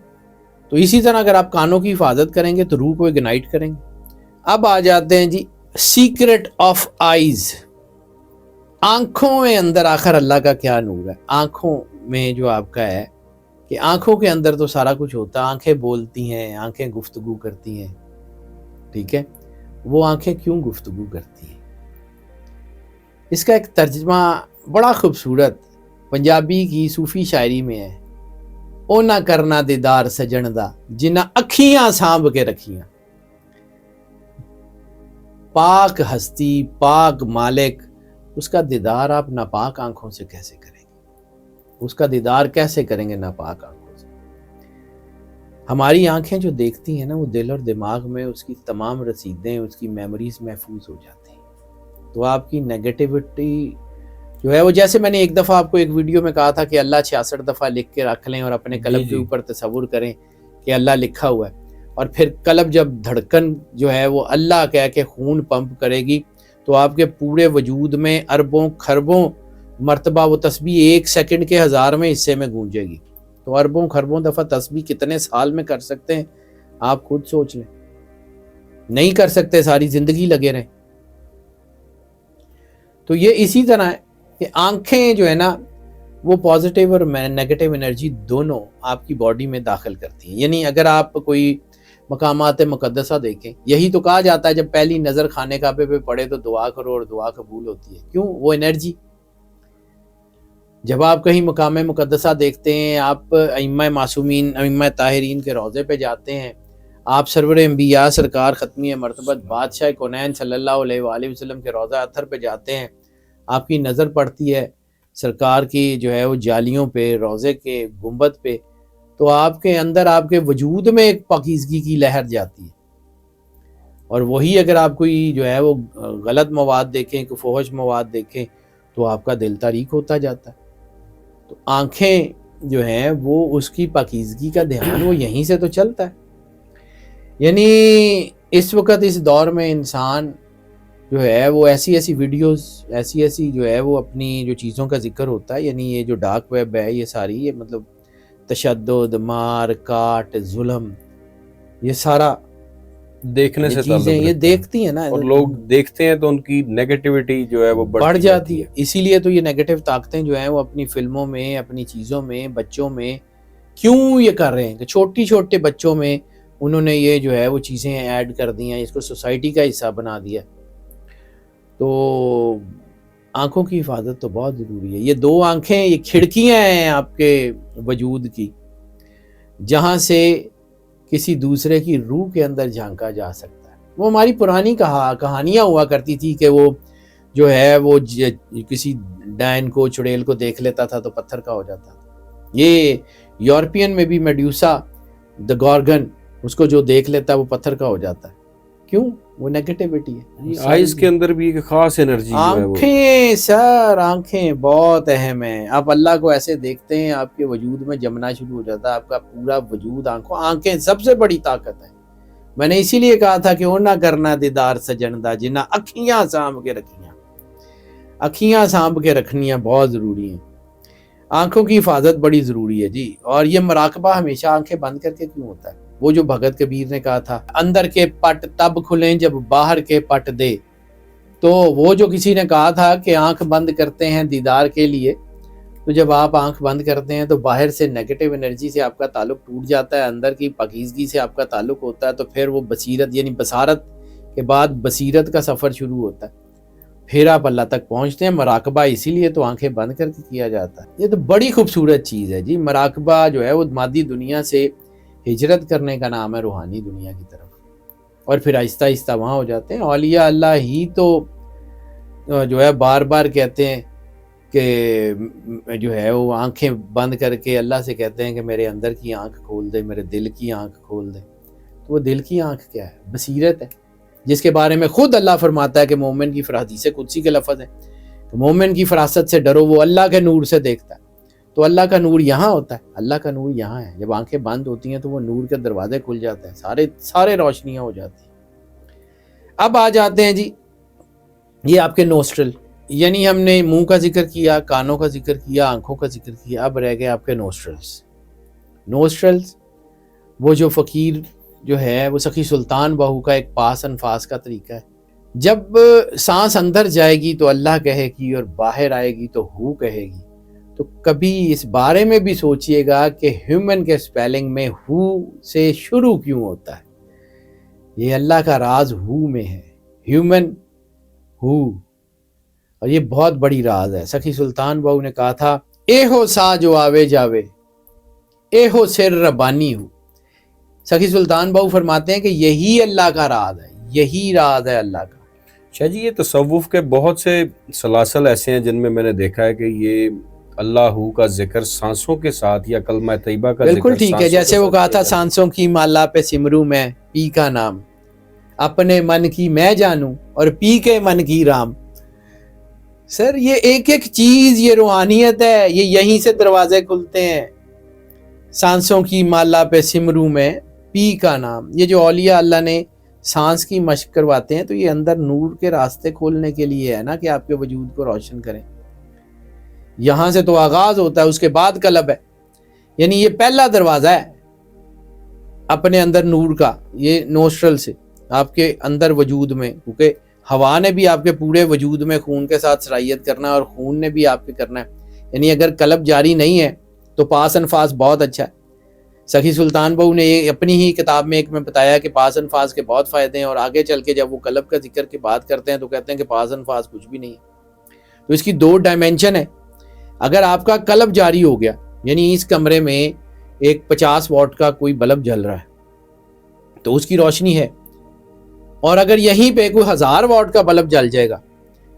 تو اسی طرح اگر آپ کانوں کی حفاظت کریں گے تو روح کو اگنائٹ کریں گے. اب آ جاتے ہیں جی سیکرٹ آف آئیز. آنکھوں میں اندر آخر اللہ کا کیا نور ہے. آنکھوں میں جو آپ کا ہے کہ آنکھوں کے اندر تو سارا کچھ ہوتا ہے. آنکھیں بولتی ہیں, آنکھیں گفتگو کرتی ہیں, ٹھیک ہے. وہ آنکھیں کیوں گفتگو کرتی ہیں, اس کا ایک ترجمہ بڑا خوبصورت پنجابی کی صوفی شاعری میں ہے. او نہ کرنا دیدار سجن دا جنہ اکھیاں سانب کے رکھیاں. پاک ہستی, پاک مالک, اس کا دیدار آپ ناپاک آنکھوں سے کیسے کریں گے؟ اس کا دیدار کیسے کریں گے ناپاک آنکھوں سے؟ ہماری آنکھیں جو دیکھتی ہیں نا, وہ دل اور دماغ میں اس کی تمام رسیدیں, اس کی میموریز محفوظ ہو جاتی ہیں. تو آپ کی نیگیٹیوٹی جو ہے وہ, جیسے میں نے ایک دفعہ آپ کو ایک ویڈیو میں کہا تھا کہ اللہ 66 دفعہ لکھ کے رکھ لیں اور اپنے قلب کے اوپر تصور کریں کہ اللہ لکھا ہوا ہے, اور پھر قلب جب دھڑکن جو ہے وہ اللہ کہہ کے خون پمپ کرے گی تو آپ کے پورے وجود میں اربوں خربوں مرتبہ وہ تسبیح 1 سیکنڈ کے 1000ویں حصے میں گونجے گی. تو اربوں خربوں دفعہ تسبیح کتنے سال میں کر سکتے ہیں آپ خود سوچ لیں. نہیں کر سکتے, ساری زندگی لگے رہیں. تو یہ اسی طرح ہے کہ آنکھیں جو ہے نا وہ پازیٹیو اور نیگیٹیو انرجی دونوں آپ کی باڈی میں داخل کرتی ہیں. یعنی اگر آپ کوئی مقامات مقدسہ دیکھیں, یہی تو کہا جاتا ہے جب پہلی نظر خانے کعبے پہ پڑے تو دعا کرو اور دعا قبول ہوتی ہے. کیوں؟ وہ انرجی. جب آپ کہیں مقام مقدسہ دیکھتے ہیں, آپ ائمہ معصومین, ائمہ طاہرین کے روضے پہ جاتے ہیں, آپ سرور انبیاء سرکار ختمی مرتبت بادشاہ کونین صلی اللہ علیہ وآلہ وسلم کے روضہ اطہر پہ جاتے ہیں, آپ کی نظر پڑتی ہے سرکار کی جو ہے وہ جالیوں پہ, روضے کے گنبد پہ, تو آپ کے اندر, آپ کے وجود میں ایک پاکیزگی کی لہر جاتی ہے. اور وہی اگر آپ کوئی جو ہے وہ غلط مواد دیکھیں، کوئی فحش مواد دیکھیں تو آپ کا دل تاریک ہوتا جاتا ہے. تو آنکھیں جو ہیں وہ اس کی پاکیزگی کا دھیان وہ یہیں سے تو چلتا ہے. یعنی اس وقت اس دور میں انسان جو ہے وہ ایسی ویڈیوز، ایسی جو ہے وہ اپنی جو چیزوں کا ذکر ہوتا ہے، یعنی یہ جو ڈارک ویب ہے یہ ساری، یہ مطلب تشدد، مار کاٹ، ظلم، یہ سارا دیکھنے سے چیزیں یہ دیکھتی ہیں نا، اور لوگ دیکھتے ہیں تو ان کی نیگیٹیوٹی جو ہے وہ بڑھ جاتی ہے. اسی لیے تو یہ نیگیٹو طاقتیں جو ہیں وہ اپنی فلموں میں، اپنی چیزوں میں، بچوں میں کیوں یہ کر رہے ہیں کہ چھوٹے بچوں میں انہوں نے یہ جو ہے وہ چیزیں ایڈ کر دی ہیں، اس کو سوسائٹی کا حصہ بنا دیا. تو آنکھوں کی حفاظت تو بہت ضروری ہے. یہ دو آنکھیں یہ کھڑکیاں ہیں آپ کے وجود کی، جہاں سے کسی دوسرے کی روح کے اندر جھانکا جا سکتا ہے. وہ ہماری پرانی کہانیاں ہوا کرتی تھی کہ وہ جو ہے وہ کسی ڈائن کو، چڑیل کو دیکھ لیتا تھا تو پتھر کا ہو جاتا تھا. یہ یورپین میں بھی میڈیوسا دا گارگن، اس کو جو دیکھ لیتا ہے وہ پتھر کا ہو جاتا ہے. کیوں؟ وہ نیگیٹیوٹی ہے. آئیز کے اندر بھی ایک خاص انرجی ہے. آنکھیں سر، آنکھیں بہت اہم ہیں. آپ اللہ کو ایسے دیکھتے ہیں آپ کے وجود میں جمنا شروع ہو جاتا ہے، آپ کا پورا وجود آنکھیں سب سے بڑی طاقت ہے. میں نے اسی لیے کہا تھا کہ او نہ کرنا دیدار سجن دا، جنہ اکھیاں سانپ کے رکھیاں. اکھیاں سانپ کے رکھنیاں بہت ضروری ہیں. آنکھوں کی حفاظت بڑی ضروری ہے جی. اور یہ مراقبہ ہمیشہ آنکھیں بند کر کے کیوں ہوتا ہے؟ وہ جو بھگت کبیر نے کہا تھا، اندر کے پٹ تب کھلیں جب باہر کے پٹ دے. تو وہ جو کسی نے کہا تھا کہ آنکھ بند کرتے ہیں دیدار کے لیے، تو جب آپ آنکھ بند کرتے ہیں تو باہر سے نیگیٹو انرجی سے آپ کا تعلق ٹوٹ جاتا ہے، اندر کی پاکیزگی سے آپ کا تعلق ہوتا ہے. تو پھر وہ بصیرت، یعنی بصارت کے بعد بصیرت کا سفر شروع ہوتا ہے، پھر آپ اللہ تک پہنچتے ہیں. مراقبہ اسی لیے تو آنکھیں بند کر کے کیا جاتا ہے. یہ تو بڑی خوبصورت چیز ہے جی. مراقبہ جو ہے وہ مادی دنیا سے ہجرت کرنے کا نام ہے روحانی دنیا کی طرف، اور پھر آہستہ آہستہ وہاں ہو جاتے ہیں. اولیاء اللہ ہی تو جو ہے بار بار کہتے ہیں کہ جو ہے وہ آنکھیں بند کر کے اللہ سے کہتے ہیں کہ میرے اندر کی آنکھ کھول دے، میرے دل کی آنکھ کھول دے. تو وہ دل کی آنکھ کیا ہے؟ بصیرت ہے، جس کے بارے میں خود اللہ فرماتا ہے کہ مومن کی حدیث قدسی کے لفظ ہیں کہ مومن کی فراست سے ڈرو، وہ اللہ کے نور سے دیکھتا ہے. تو اللہ کا نور یہاں ہوتا ہے، اللہ کا نور یہاں ہے. جب آنکھیں بند ہوتی ہیں تو وہ نور کے دروازے کھل جاتے ہیں، سارے روشنیاں ہو جاتی ہیں. اب آ جاتے ہیں جی یہ آپ کے نوسٹرل، یعنی ہم نے منہ کا ذکر کیا، کانوں کا ذکر کیا، آنکھوں کا ذکر کیا. اب رہ گئے آپ کے نوسٹرلز. وہ جو فقیر جو ہے وہ سخی سلطان بہو کا ایک پاس انفاس کا طریقہ ہے. جب سانس اندر جائے گی تو اللہ کہے گی، اور باہر آئے گی تو ہو کہے گی. تو کبھی اس بارے میں بھی سوچئے گا کہ ہیومن کے سپیلنگ میں ہو سے شروع کیوں ہوتا ہے. یہ اللہ کا راز ہو میں ہے، ہیومن ہو، اور یہ بہت بڑی راز ہے. سخی سلطان بہو نے کہا تھا، اے ہو سا جو آوے جاوے، اے ہو سر ربانی ہو. سخی سلطان بہو فرماتے ہیں کہ یہی اللہ کا راز ہے، یہی راز ہے اللہ کا. شاہ جی یہ تصوف کے بہت سے سلاسل ایسے ہیں جن میں میں نے دیکھا ہے کہ یہ اللہ کا ذکر سانسوں کے ساتھ یا کلمہ طیبہ کا ذکر بالکل ٹھیک ہے. جیسے وہ کہا تھا، سانسوں کی مالا پہ سمروں میں پی کا نام، اپنے من کی میں جانوں اور پی کے من کی رام. سر یہ ایک ایک چیز یہ روحانیت ہے، یہ یہیں سے دروازے کھلتے ہیں. سانسوں کی مالا پہ سمروں میں پی کا نام. یہ جو اولیاء اللہ نے سانس کی مشق کرواتے ہیں تو یہ اندر نور کے راستے کھولنے کے لیے ہے نا، کہ آپ کے وجود کو روشن کریں. یہاں سے تو آغاز ہوتا ہے، اس کے بعد قلب ہے. یعنی یہ پہلا دروازہ ہے اپنے اندر نور کا، یہ نوسٹرل سے آپ کے اندر وجود میں، کیونکہ ہوا نے بھی آپ کے پورے وجود میں خون کے ساتھ سرائیت کرنا ہے، اور خون نے بھی آپ کے کرنا ہے. یعنی اگر قلب جاری نہیں ہے تو پاس انفاس بہت اچھا ہے. سخی سلطان بہو نے یہ اپنی ہی کتاب میں ایک میں بتایا کہ پاس انفاس کے بہت فائدے ہیں، اور آگے چل کے جب وہ قلب کا ذکر کی بات کرتے ہیں تو کہتے ہیں کہ پاس انفاس کچھ بھی نہیں ہے. تو اس کی دو ڈائمینشن ہے. اگر آپ کا قلب جاری ہو گیا، یعنی اس کمرے میں ایک 50 واٹ کا کوئی بلب جل رہا ہے تو اس کی روشنی ہے، اور اگر یہیں پہ کوئی 1000 واٹ کا بلب جل جائے گا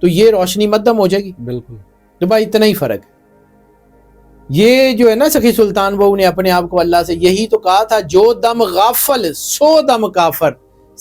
تو یہ روشنی مدھم ہو جائے گی. بالکل. تو بھائی اتنا ہی فرق ہے. یہ جو ہے نا سخی سلطان بہو نے اپنے آپ کو اللہ سے یہی تو کہا تھا، جو دم غافل سو دم کافر،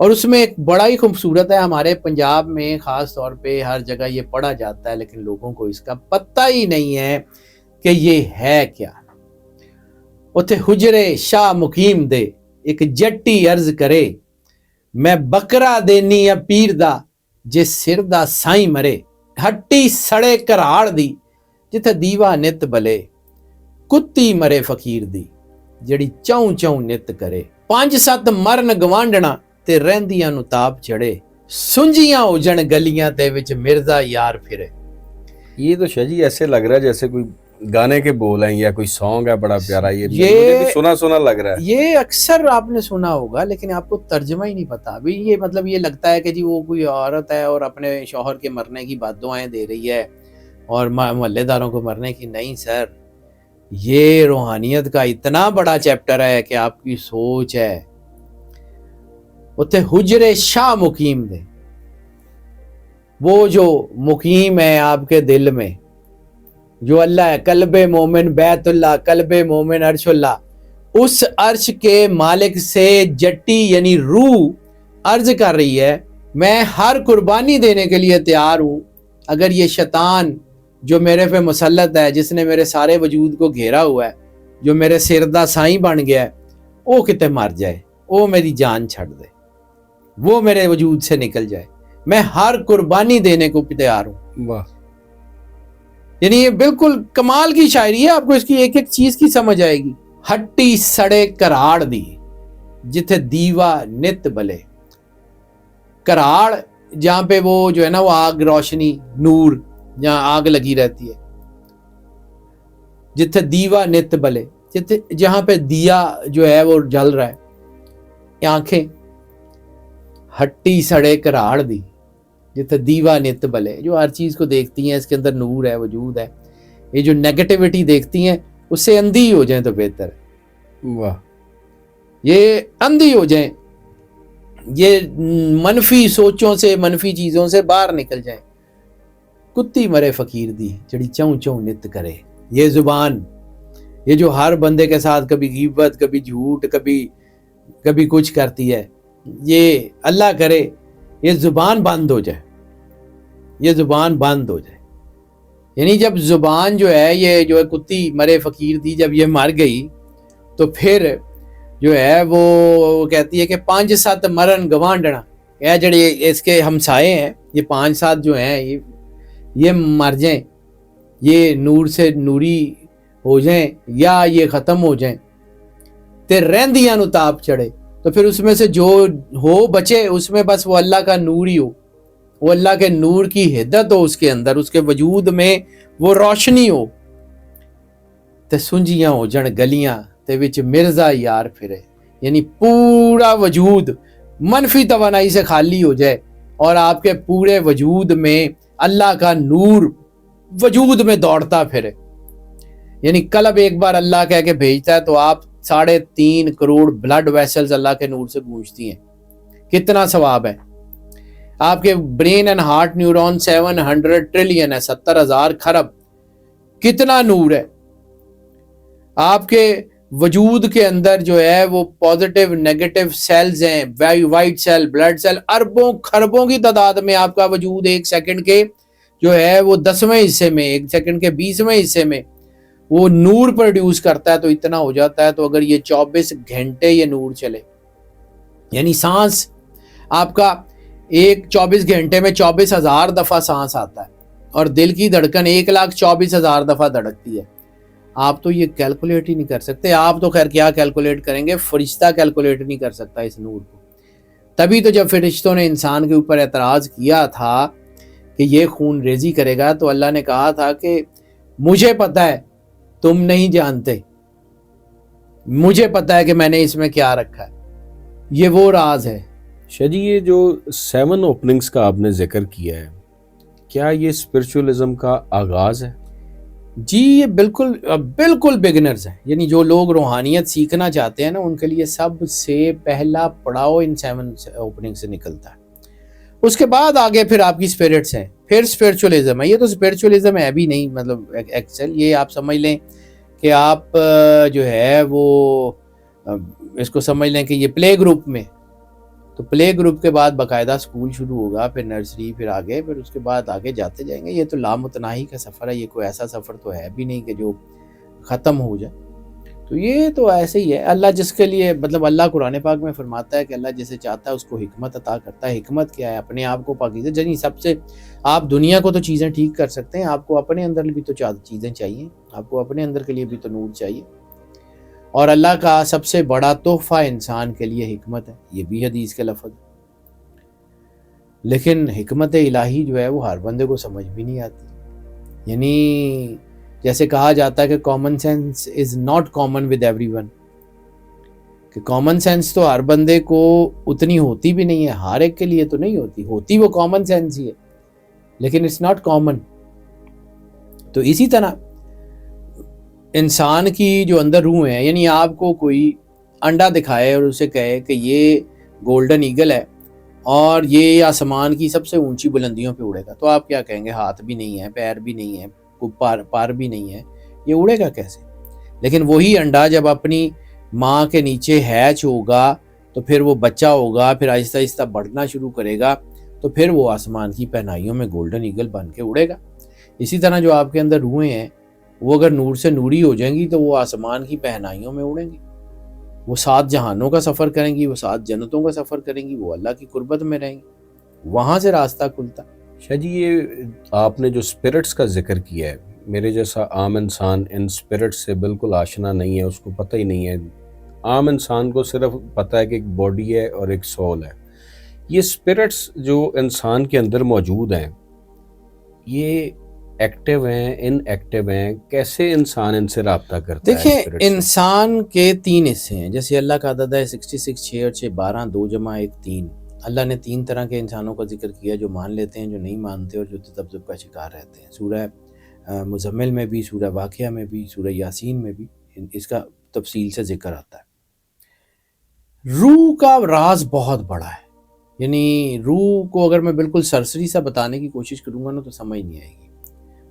اور اس میں ایک بڑا ہی خوبصورت ہے، ہمارے پنجاب میں خاص طور پہ ہر جگہ یہ پڑھا جاتا ہے لیکن لوگوں کو اس کا پتہ ہی نہیں ہے کہ یہ ہے کیا۔ اتھے حجرے شاہ مقیم دے ایک جٹی عرض کرے، میں بکرا دینی یا پیر دا جے سر دا سائیں مرے، ہٹی سڑے کراڑ دی جتھے دیوا نت بلے، کتی مرے فقیر دی جڑی چوں چوں نت کرے، 5-7 مرن گوانڈنا تے رہندیاں نو تاپ چڑھے، سنجیاں ہوجن گلیاں تے وچ مرزا یار پھرے۔ یہ تو شاہ جی ایسے لگ رہا ہے جیسے کوئی گانے کے بول ہیں یا کوئی سانگ ہے بڑا پیارا، یہ مجھے بھی سنا سنا لگ رہا ہے۔ یہ اکثر آپ نے سنا ہوگا لیکن آپ کو ترجمہ ہی نہیں پتا۔ ابھی یہ مطلب یہ لگتا ہے کہ جی وہ کوئی عورت ہے اور اپنے شوہر کے مرنے کی بد دعائیں دے رہی ہے اور محلے داروں کو مرنے کی۔ نہیں سر، یہ روحانیت کا اتنا بڑا چیپٹر ہے کہ آپ کی سوچ ہے۔ اتھے حجرے شاہ مقیم دے، وہ جو مقیم ہے آپ کے دل میں، جو اللہ ہے، قلب مومن بیت اللہ، قلب مومن عرش اللہ، اس عرش کے مالک سے جٹی یعنی روح عرض کر رہی ہے میں ہر قربانی دینے کے لیے تیار ہوں، اگر یہ شیطان جو میرے پہ مسلط ہے، جس نے میرے سارے وجود کو گھیرا ہوا ہے، جو میرے سردہ سائیں بن گیا ہے، وہ کتے مر جائے، وہ میری جان چھڑ دے، وہ میرے وجود سے نکل جائے، میں ہر قربانی دینے کو تیار ہوں۔ واہ، یعنی یہ بالکل کمال کی شاعری ہے، آپ کو اس کی ایک ایک چیز کی سمجھ آئے گی۔ ہٹی سڑے کراڑ دی جتھے دیوا نت بلے، کراڑ جہاں پہ وہ جو ہے نا وہ آگ، روشنی، نور، جہاں آگ لگی رہتی ہے، جتھے دیوا نت بلے، جہاں پہ دیا جو ہے وہ جل رہا ہے، آنکھیں ہٹی سڑے کراڑ دی جتھے دیوا نت بلے، جو ہر چیز کو دیکھتی ہیں، اس کے اندر نور ہے، وجود ہے، یہ جو نیگیٹیوٹی دیکھتی ہیں اس سے اندھی ہو جائیں تو بہتر ہے۔ واہ، یہ اندھی ہو جائیں، یہ منفی سوچوں سے، منفی چیزوں سے باہر نکل جائیں۔ کتی مرے فقیر دی جڑی چوں چوں نت کرے، یہ زبان، یہ جو ہر بندے کے ساتھ کبھی غیبت، کبھی جھوٹ، کبھی کچھ کرتی ہے، یہ اللہ کرے یہ زبان بند ہو جائے، یہ زبان بند ہو جائے۔ یعنی جب زبان جو ہے، یہ جو ہے کتی مرے فقیر دی، جب یہ مر گئی تو پھر جو ہے وہ کہتی ہے کہ 5-7 مرن گوانڈنا، یہ جڑے اس کے ہمسائے ہیں، یہ 5-7 جو ہیں یہ مر جائیں، یہ نور سے نوری ہو جائیں یا یہ ختم ہو جائیں، تے رہندیاں نو تاپ چڑھے، تو پھر اس میں سے جو ہو بچے، اس میں بس وہ اللہ کا نور ہی ہو، وہ اللہ کے نور کی حدت ہو اس کے اندر، اس کے وجود میں وہ روشنی ہو، تے سنجیاں ہو جن گلیاں تے وچ مرزا یار پھرے، یعنی پورا وجود منفی توانائی سے خالی ہو جائے اور آپ کے پورے وجود میں اللہ کا نور وجود میں دوڑتا پھرے۔ یعنی قلب ایک بار اللہ کہہ کے بھیجتا ہے تو آپ 3.5 کروڑ بلڈ ویسلز اللہ کے نور سے گونجتی ہیں۔ کتنا ثواب ہے! آپ کے brain and heart neuron 700 trillion ہے، 70,000 کھرب، کتنا نور ہے! آپ کے وجود کے اندر جو ہے وہ پازیٹیو نیگیٹو سیلز ہیں، وائٹ سیل، بلڈ سیل، اربوں خربوں کی تعداد میں آپ کا وجود ایک سیکنڈ کے جو ہے وہ 10ویں حصے میں، ایک سیکنڈ کے 20ویں حصے میں وہ نور پروڈیوس کرتا ہے، تو اتنا ہو جاتا ہے۔ تو اگر یہ 24 گھنٹے یہ نور چلے، یعنی سانس آپ کا ایک 24 گھنٹے میں 24,000 دفعہ سانس آتا ہے اور دل کی دھڑکن 1,24,000 دفعہ دھڑکتی ہے۔ آپ تو یہ کیلکولیٹ ہی نہیں کر سکتے، آپ تو خیر کیا کیلکولیٹ کریں گے، فرشتہ کیلکولیٹ نہیں کر سکتا اس نور کو۔ تبھی تو جب فرشتوں نے انسان کے اوپر اعتراض کیا تھا کہ یہ خون ریزی کرے گا، تو اللہ نے کہا تھا کہ مجھے پتہ ہے تم نہیں جانتے، مجھے پتہ ہے کہ میں نے اس میں کیا رکھا ہے، یہ وہ راز ہے۔ شاہ جی یہ جو 7 اوپننگز کا آپ نے ذکر کیا ہے، کیا یہ اسپرچولیزم کا آغاز ہے؟ جی یہ بالکل بگنرز ہیں، یعنی جو لوگ روحانیت سیکھنا چاہتے ہیں نا، ان کے لیے سب سے پہلا پڑاؤ ان 7 اوپننگ سے نکلتا ہے۔ اس کے بعد آگے پھر آپ کی اسپرٹس ہیں، پھر اسپرچولیزم ہے۔ یہ تو اسپرچولیزم ہے بھی نہیں، مطلب ایکچوئل یہ آپ سمجھ لیں کہ آپ جو ہے وہ اس کو سمجھ لیں کہ یہ پلے گروپ میں تو پلے گروپ کے بعد باقاعدہ اسکول شروع ہوگا، پھر نرسری، پھر آگے، پھر اس کے بعد آگے جاتے جائیں گے. یہ تو لامتناہی کا سفر ہے، یہ کوئی ایسا سفر تو ہے بھی نہیں کہ جو ختم ہو جائے. تو یہ تو ایسے ہی ہے. اللہ جس کے لیے مطلب اللہ قرآن پاک میں فرماتا ہے کہ اللہ جسے چاہتا ہے اس کو حکمت عطا کرتا ہے. حکمت کیا ہے؟ اپنے آپ کو پاکیزہ جنی سب سے. آپ دنیا کو تو چیزیں ٹھیک کر سکتے ہیں، آپ کو اپنے اندر بھی تو چیزیں چاہیے، آپ کو اپنے اندر کے لیے بھی تو نور چاہیے. اور اللہ کا سب سے بڑا تحفہ انسان کے لیے حکمت ہے، یہ بھی حدیث کے لفظ ہے. لیکن حکمت الہی جو ہے وہ ہر بندے کو سمجھ بھی نہیں آتی. یعنی جیسے کہا جاتا ہے کہ common sense is not common with every one, کہ کامن سینس تو ہر بندے کو اتنی ہوتی بھی نہیں ہے، ہر ایک کے لیے تو نہیں ہوتی وہ کامن سینس ہی ہے، لیکن اٹس ناٹ کامن. تو اسی طرح انسان کی جو اندر روح ہے، یعنی آپ کو کوئی انڈا دکھائے اور اسے کہے کہ یہ گولڈن ایگل ہے اور یہ آسمان کی سب سے اونچی بلندیوں پہ اڑے گا، تو آپ کیا کہیں گے؟ ہاتھ بھی نہیں ہے، پیر بھی نہیں ہے، پار بھی نہیں ہے، یہ اڑے گا کیسے؟ لیکن وہی انڈا جب اپنی ماں کے نیچے ہیچ ہوگا تو پھر وہ بچہ ہوگا، پھر آہستہ آہستہ بڑھنا شروع کرے گا، تو پھر وہ آسمان کی پہنائیوں میں گولڈن ایگل بن کے اڑے گا. اسی طرح جو آپ کے اندر روحیں ہیں وہ اگر نور سے نوری ہو جائیں گی تو وہ آسمان کی پہنائیوں میں اڑیں گی، وہ 7 جہانوں کا سفر کریں گی، وہ 7 جنتوں کا سفر کریں گی، وہ اللہ کی قربت میں رہیں گی، وہاں سے راستہ کھلتا. شاہ جی، یہ آپ نے جو اسپرٹس کا ذکر کیا ہے، میرے جیسا عام انسان ان اسپرٹس سے بالکل آشنا نہیں ہے، اس کو پتہ ہی نہیں ہے. عام انسان کو صرف پتہ ہے کہ ایک باڈی ہے اور ایک سول ہے. یہ اسپرٹس جو انسان کے اندر موجود ہیں، یہ ایکٹیو ہیں، ان ایکٹیو ہیں، کیسے انسان ان سے رابطہ کرتا ہے؟ دیکھیں، انسان کے 3 حصے ہیں. جیسے اللہ کا عدد ہے 66، 6 اور 6 12، 2 جمع 1 3. اللہ نے 3 طرح کے انسانوں کا ذکر کیا، جو مان لیتے ہیں، جو نہیں مانتے، اور جو تذبذب کا شکار رہتے ہیں. سورہ مزمل میں بھی، سورہ واقعہ میں بھی، سورہ یاسین میں بھی اس کا تفصیل سے ذکر آتا ہے. روح کا راز بہت بڑا ہے. یعنی روح کو اگر میں بالکل سرسری سا بتانے کی کوشش کروں گا نا تو سمجھ نہیں آئے گی.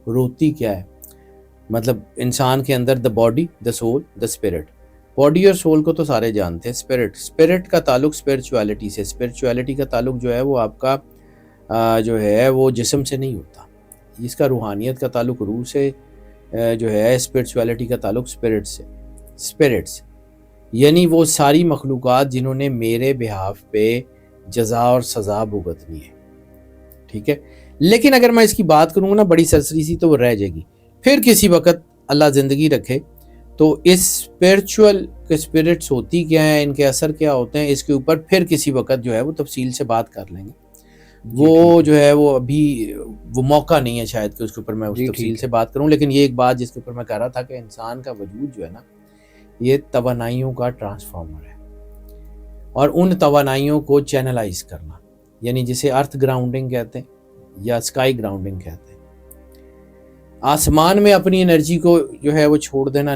روتی کیا ہے؟ مطلب انسان کے اندر the body, the soul, the spirit. Body اور سول کو تو سارے جانتے ہیں. اسپرٹ کا تعلق اسپرچویلٹی سے. اسپرچویلٹی کا تعلق جو ہے وہ آپ کا جو ہے وہ جسم سے نہیں ہوتا. اس کا روحانیت کا تعلق روح سے جو ہے. اسپرچویلٹی کا تعلق اسپرٹ سے. اسپرٹس یعنی وہ ساری مخلوقات جنہوں نے میرے بہاف پہ جزا اور سزا بھگتنی ہے. ٹھیک ہے، لیکن اگر میں اس کی بات کروں نا بڑی سرسری سی تو وہ رہ جائے گی. پھر کسی وقت اللہ زندگی رکھے تو اس اسپرچول کے اسپرٹس ہوتی کیا ہیں، ان کے اثر کیا ہوتے ہیں، اس کے اوپر پھر کسی وقت جو ہے وہ تفصیل سے بات کر لیں گے. وہ جو ہے وہ ابھی وہ موقع نہیں ہے شاید کہ اس کے اوپر میں اس تفصیل سے بات کروں. لیکن یہ ایک بات جس کے اوپر میں کہہ رہا تھا کہ انسان کا وجود جو ہے نا یہ توانائیوں کا ٹرانسفارمر ہے، اور ان توانائیوں کو چینلائز کرنا، یعنی جسے ارتھ گراؤنڈنگ کہتے ہیں یا اسکائی گراؤنڈنگ کہتے ہیں. آسمان میں اپنی انرجی کو جو ہے وہ چھوڑ دینا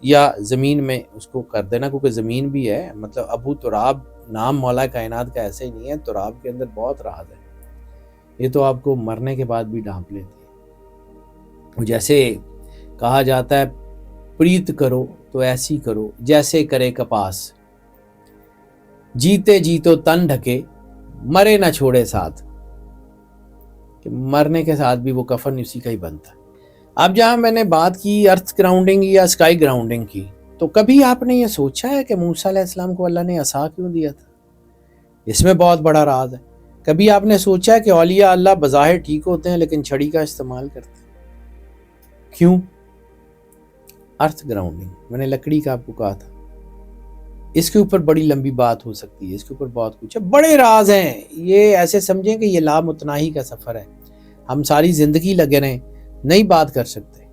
یا زمین میں اس کو کر دینا، کیونکہ زمین بھی ہے. مطلب ابو تراب نام مولا کائنات کا ایسے ہی نہیں ہے. تراب کے اندر بہت راز ہے، یہ تو آپ کو مرنے کے بعد بھی ڈھانپ لیتی ہے. جیسے کہا جاتا ہے پریت کرو تو ایسی کرو جیسے کرے کپاس، جیتے جیتو تن ڈھکے مرے نہ چھوڑے ساتھ. کہ مرنے کے ساتھ بھی وہ کفن اسی کا ہی بنتا ہے. اب جہاں میں نے بات کی ارتھ گراؤنڈنگ یا اسکائی گراؤنڈنگ کی، تو کبھی آپ نے یہ سوچا ہے کہ موسیٰ علیہ السلام کو اللہ نے عصا کیوں دیا تھا؟ اس میں بہت بڑا راز ہے. کبھی آپ نے سوچا ہے کہ اولیاء اللہ بظاہر ٹھیک ہوتے ہیں لیکن چھڑی کا استعمال کرتے ہیں؟ کیوں؟ ارتھ گراؤنڈنگ، میں نے لکڑی کا آپ کو کہا تھا. اس کے اوپر بڑی لمبی بات ہو سکتی ہے، اس کے اوپر بہت کچھ ہے، بڑے راز ہیں. یہ ایسے سمجھیں کہ یہ لامتناہی کا سفر ہے. ہم ساری زندگی لگے رہیں، نہیں بات کر سکتے،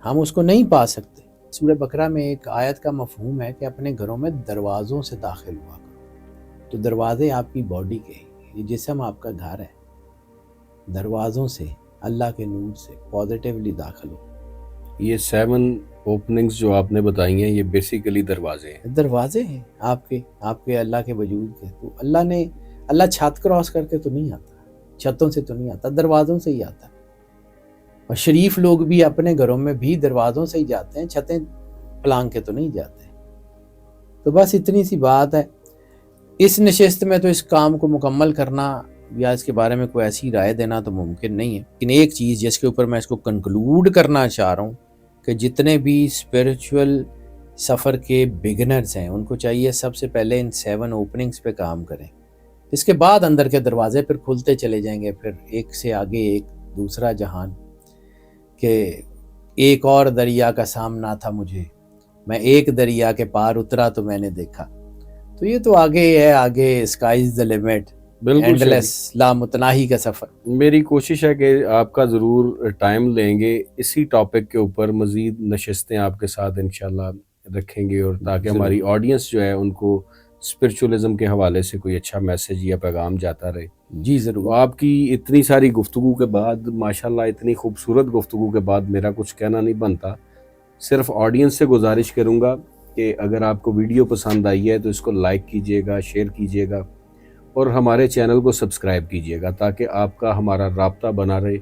ہم اس کو نہیں پا سکتے. سورہ بقرہ میں ایک آیت کا مفہوم ہے کہ اپنے گھروں میں دروازوں سے داخل ہوا کرو. تو دروازے آپ کی باڈی کے، یہ جسم آپ کا گھر ہے، دروازوں سے اللہ کے نور سے پازیٹیولی داخل ہو. یہ 7 اوپننگز جو آپ نے بتائی ہیں یہ بیسیکلی دروازے ہیں. دروازے ہیں آپ کے اللہ کے وجود کے. تو اللہ چھت کراس کر کے تو نہیں آتا، چھتوں سے تو نہیں آتا، دروازوں سے ہی آتا. اور شریف لوگ بھی اپنے گھروں میں بھی دروازوں سے ہی جاتے ہیں، چھتیں پلانگ کے تو نہیں جاتے. تو بس اتنی سی بات ہے. اس نشست میں تو اس کام کو مکمل کرنا یا اس کے بارے میں کوئی ایسی رائے دینا تو ممکن نہیں ہے، لیکن ایک چیز جس کے اوپر میں اس کو کنکلوڈ کرنا چاہ رہا ہوں کہ جتنے بھی اسپریچول سفر کے بگنرز ہیں ان کو چاہیے سب سے پہلے ان 7 اوپننگز پہ کام کریں، اس کے بعد اندر کے دروازے پھر کھلتے چلے جائیں گے، پھر ایک سے آگے ایک دوسرا جہان، کہ ایک اور دریا کا سامنا تھا مجھے، میں ایک دریا کے پار اترا تو میں نے دیکھا، تو یہ تو آگے ہے، آگے اسکائز دا لیمٹ، بالکل اینڈلیس لامتناہی کا سفر۔ میری کوشش ہے کہ آپ کا ضرور ٹائم لیں گے، اسی ٹاپک کے اوپر مزید نشستیں آپ کے ساتھ انشاءاللہ رکھیں گے، اور تاکہ ضرور۔ ہماری آڈینس جو ہے ان کو اسپرچولزم کے حوالے سے کوئی اچھا میسج یا پیغام جاتا رہے۔ جی تو ضرور۔ آپ کی اتنی ساری گفتگو کے بعد، ماشاءاللہ اتنی خوبصورت گفتگو کے بعد میرا کچھ کہنا نہیں بنتا، صرف آڈینس سے گزارش کروں گا کہ اگر آپ کو ویڈیو پسند آئی ہے تو اس کو لائک کیجئے گا، شیئر کیجئے گا، اور ہمارے چینل کو سبسکرائب کیجئے گا تاکہ آپ کا ہمارا رابطہ بنا رہے،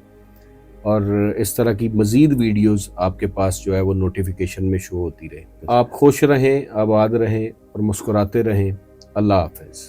اور اس طرح کی مزید ویڈیوز آپ کے پاس جو ہے وہ نوٹیفیکیشن میں شو ہوتی رہے۔ آپ خوش رہیں، آباد رہیں اور مسکراتے رہیں۔ اللہ حافظ۔